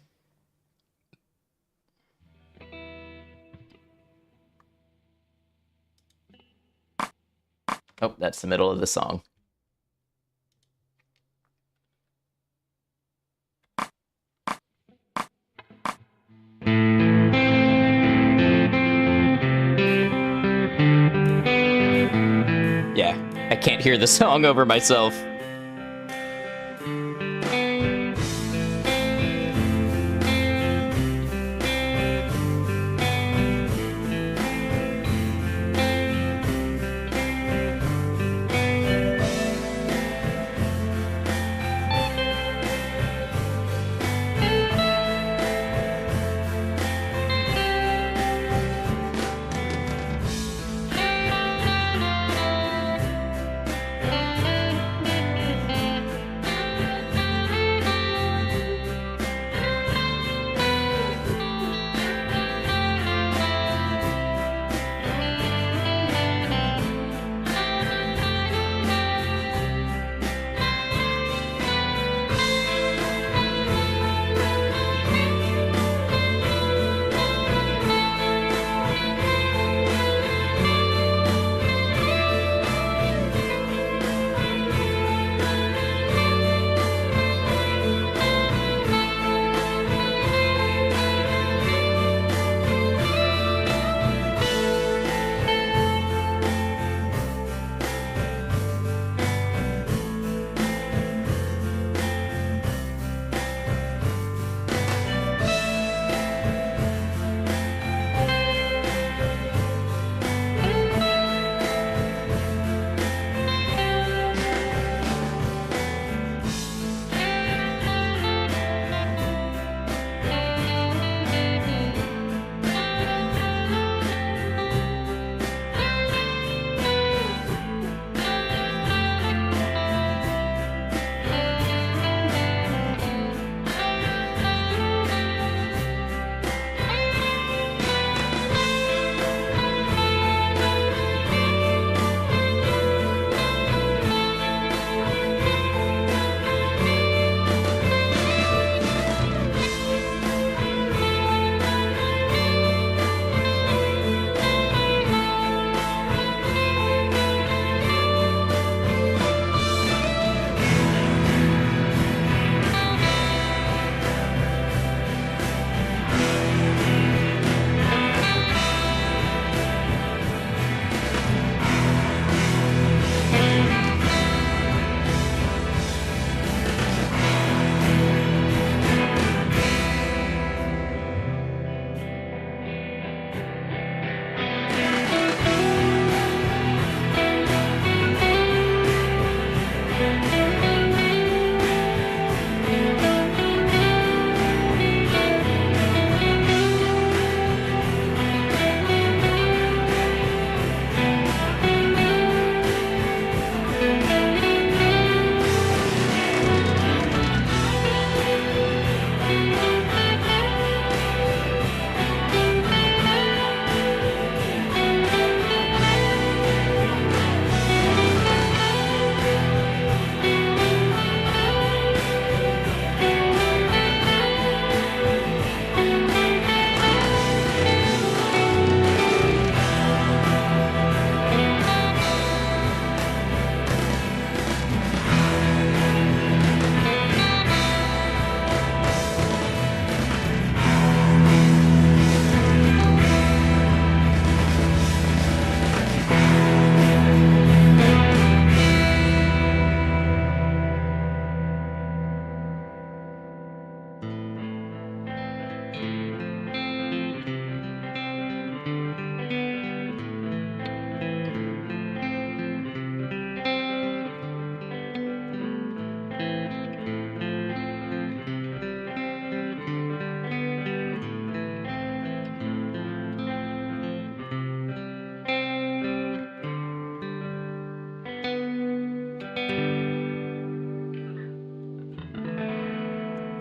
Oh, that's the middle of the song. Yeah, I can't hear the song over myself.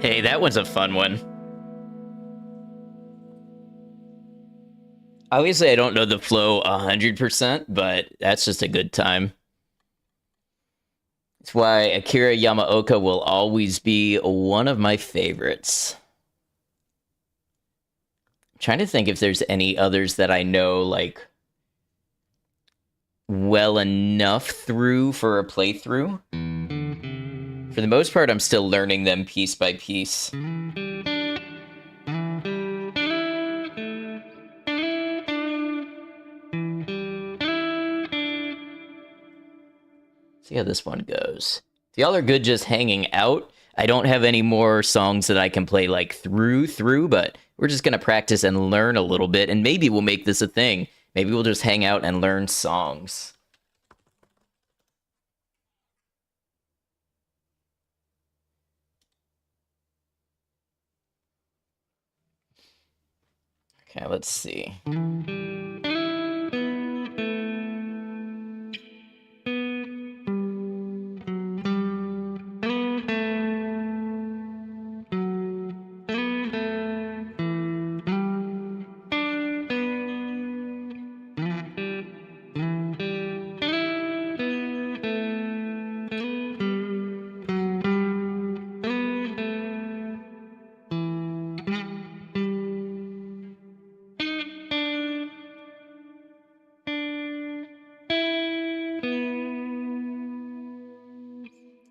Hey, that one's a fun one. Obviously, I don't know the flow 100%, but that's just a good time. That's why Akira Yamaoka will always be one of my favorites. I'm trying to think if there's any others that I know like well enough through for a playthrough. For the most part, I'm still learning them piece by piece. See how this one goes. If y'all are good just hanging out, I don't have any more songs that I can play like through, but we're just gonna practice and learn a little bit, and maybe we'll make this a thing. Maybe we'll just hang out and learn songs. Okay, let's see.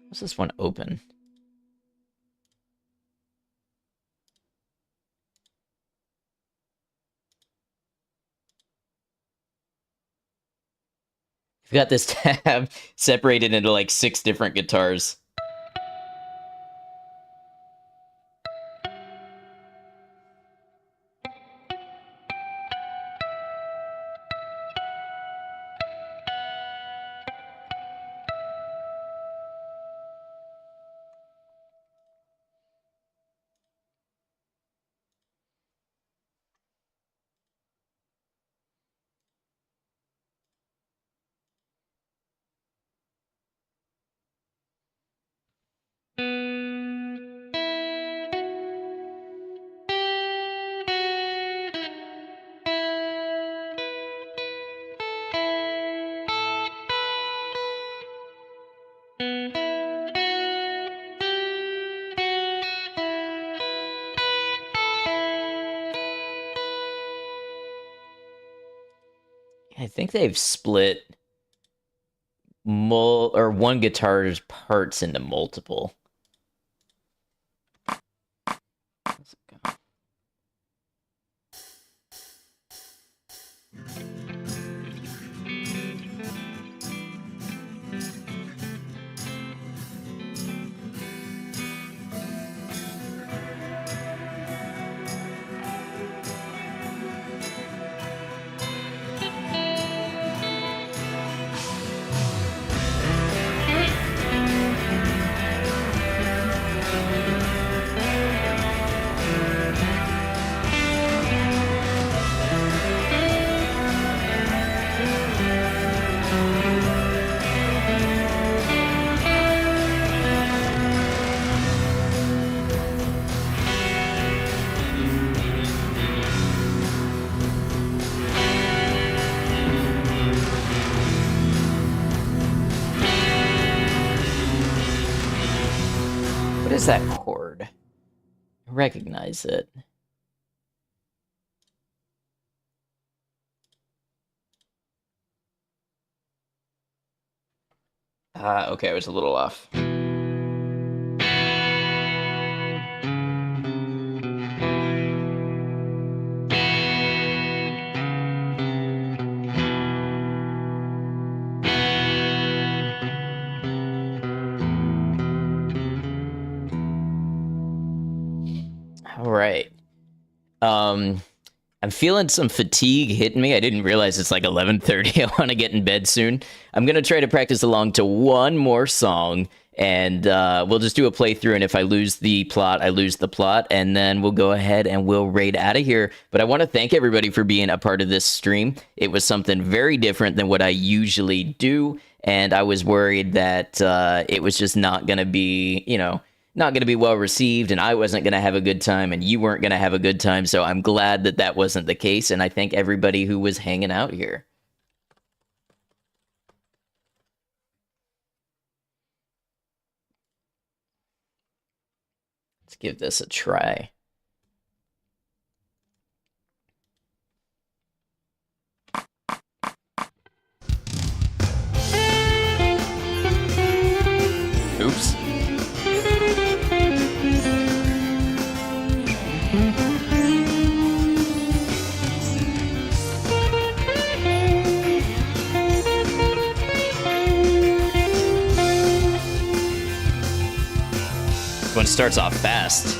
What's this one open? We've got this tab separated into like 6 different guitars. I think they've split one guitar's parts into multiple. What is that chord? I recognize it. Okay, I was a little off. All right. I'm feeling some fatigue hitting me. I didn't realize it's like 11:30. I want to get in bed soon. I'm gonna try to practice along to one more song, and we'll just do a playthrough. And if I lose the plot, I lose the plot, and then we'll go ahead and we'll raid out of here. But I want to thank everybody for being a part of this stream. It was something very different than what I usually do, and I was worried that it was just not gonna be, not going to be well received, and I wasn't going to have a good time, and you weren't going to have a good time. So I'm glad that that wasn't the case, and I thank everybody who was hanging out here. Let's give this a try. Oops. This one starts off fast.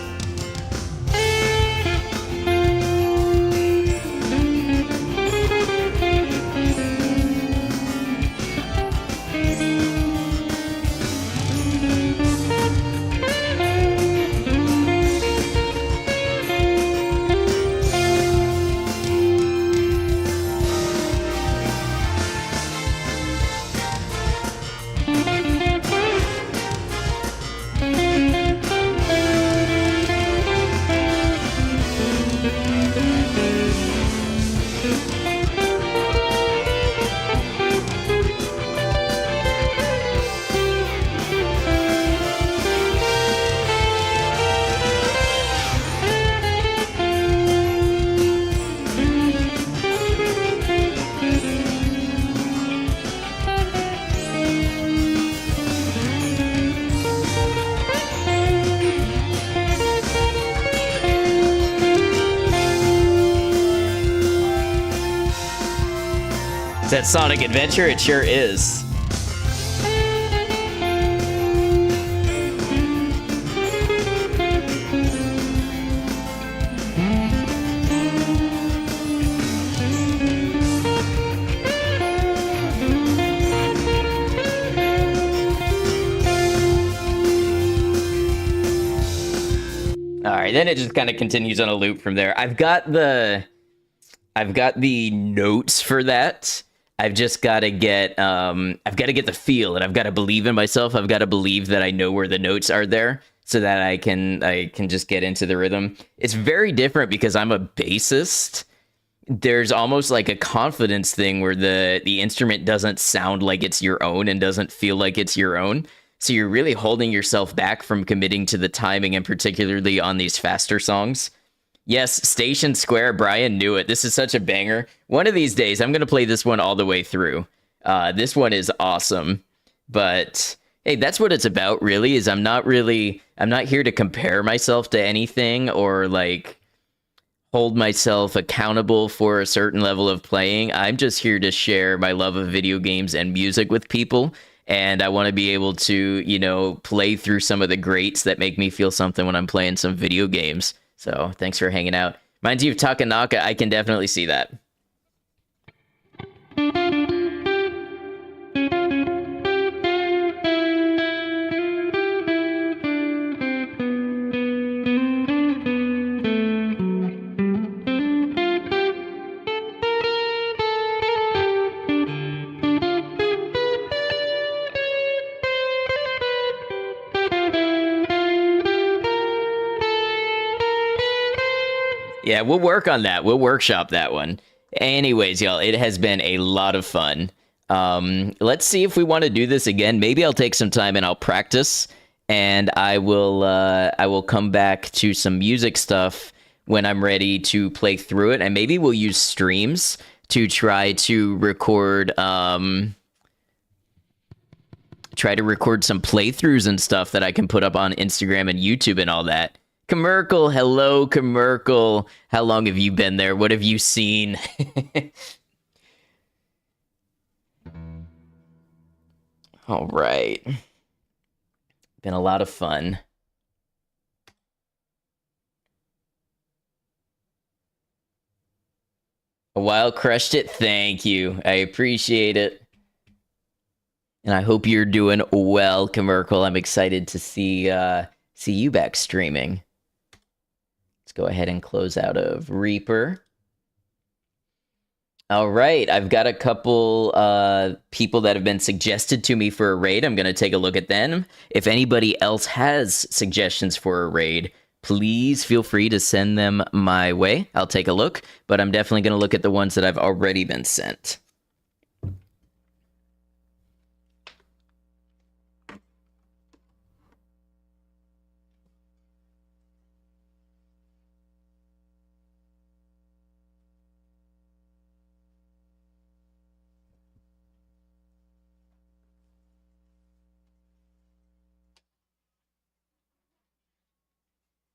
Is that Sonic Adventure? It sure is. All right, then it just kind of continues on a loop from there. I've got the notes for that. I've just got to get the feel, and I've got to believe in myself. I've got to believe that I know where the notes are there, so that I can just get into the rhythm. It's very different because I'm a bassist. There's almost like a confidence thing where the instrument doesn't sound like it's your own and doesn't feel like it's your own. So you're really holding yourself back from committing to the timing, and particularly on these faster songs. Yes, Station Square, Brian knew it. This is such a banger. One of these days, I'm going to play this one all the way through. This one is awesome. But, hey, that's what it's about, really, is I'm not here to compare myself to anything or, like, hold myself accountable for a certain level of playing. I'm just here to share my love of video games and music with people. And I want to be able to, play through some of the greats that make me feel something when I'm playing some video games. So thanks for hanging out. Reminds you of Takanaka. I can definitely see that. Yeah, we'll work on that. We'll workshop that one. Anyways, y'all, it has been a lot of fun. Let's see if we want to do this again. Maybe I'll take some time and I'll practice, and I will come back to some music stuff when I'm ready to play through it, and maybe we'll use streams to try to record some playthroughs and stuff that I can put up on Instagram and YouTube and all that. Commercial, hello, Commercial. How long have you been there? What have you seen? All right. Been a lot of fun. A while crushed it. Thank you. I appreciate it. And I hope you're doing well, Commercial. I'm excited to see you back streaming. Go ahead and close out of Reaper. All right, I've got a couple people that have been suggested to me for a raid. I'm going to take a look at them. If anybody else has suggestions for a raid, please feel free to send them my way. I'll take a look, but I'm definitely going to look at the ones that I've already been sent.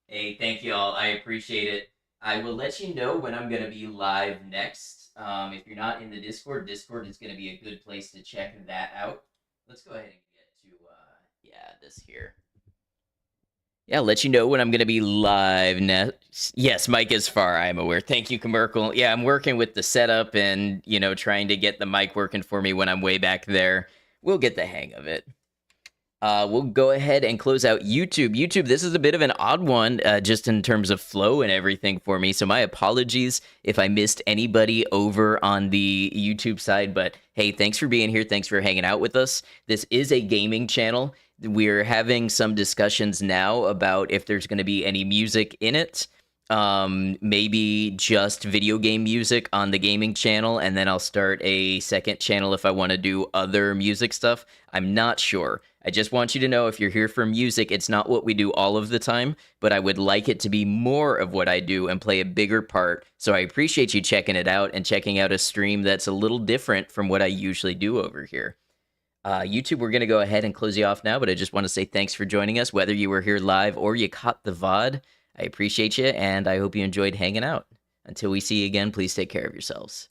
Hey, thank you all. I appreciate it. I will let you know when I'm going to be live next. If you're not in the Discord is going to be a good place to check that out. Let's go ahead and get to yeah, this here. Yeah, I'll let you know when I'm going to be live next. Yes, Mike is far. I'm aware. Thank you, Commercial. Yeah, I'm working with the setup and, trying to get the mic working for me when I'm way back there. We'll get the hang of it. We'll go ahead and close out YouTube. YouTube, this is a bit of an odd one, just in terms of flow and everything for me. So my apologies if I missed anybody over on the YouTube side. But hey, thanks for being here. Thanks for hanging out with us. This is a gaming channel. We're having some discussions now about if there's going to be any music in it. Maybe just video game music on the gaming channel, and then I'll start a second channel if I want to do other music stuff. I'm not sure. I just want you to know if you're here for music, it's not what we do all of the time, but I would like it to be more of what I do and play a bigger part. So I appreciate you checking it out and checking out a stream that's a little different from what I usually do over here. YouTube, we're going to go ahead and close you off now, but I just want to say thanks for joining us, whether you were here live or you caught the VOD. I appreciate you, and I hope you enjoyed hanging out. Until we see you again, please take care of yourselves.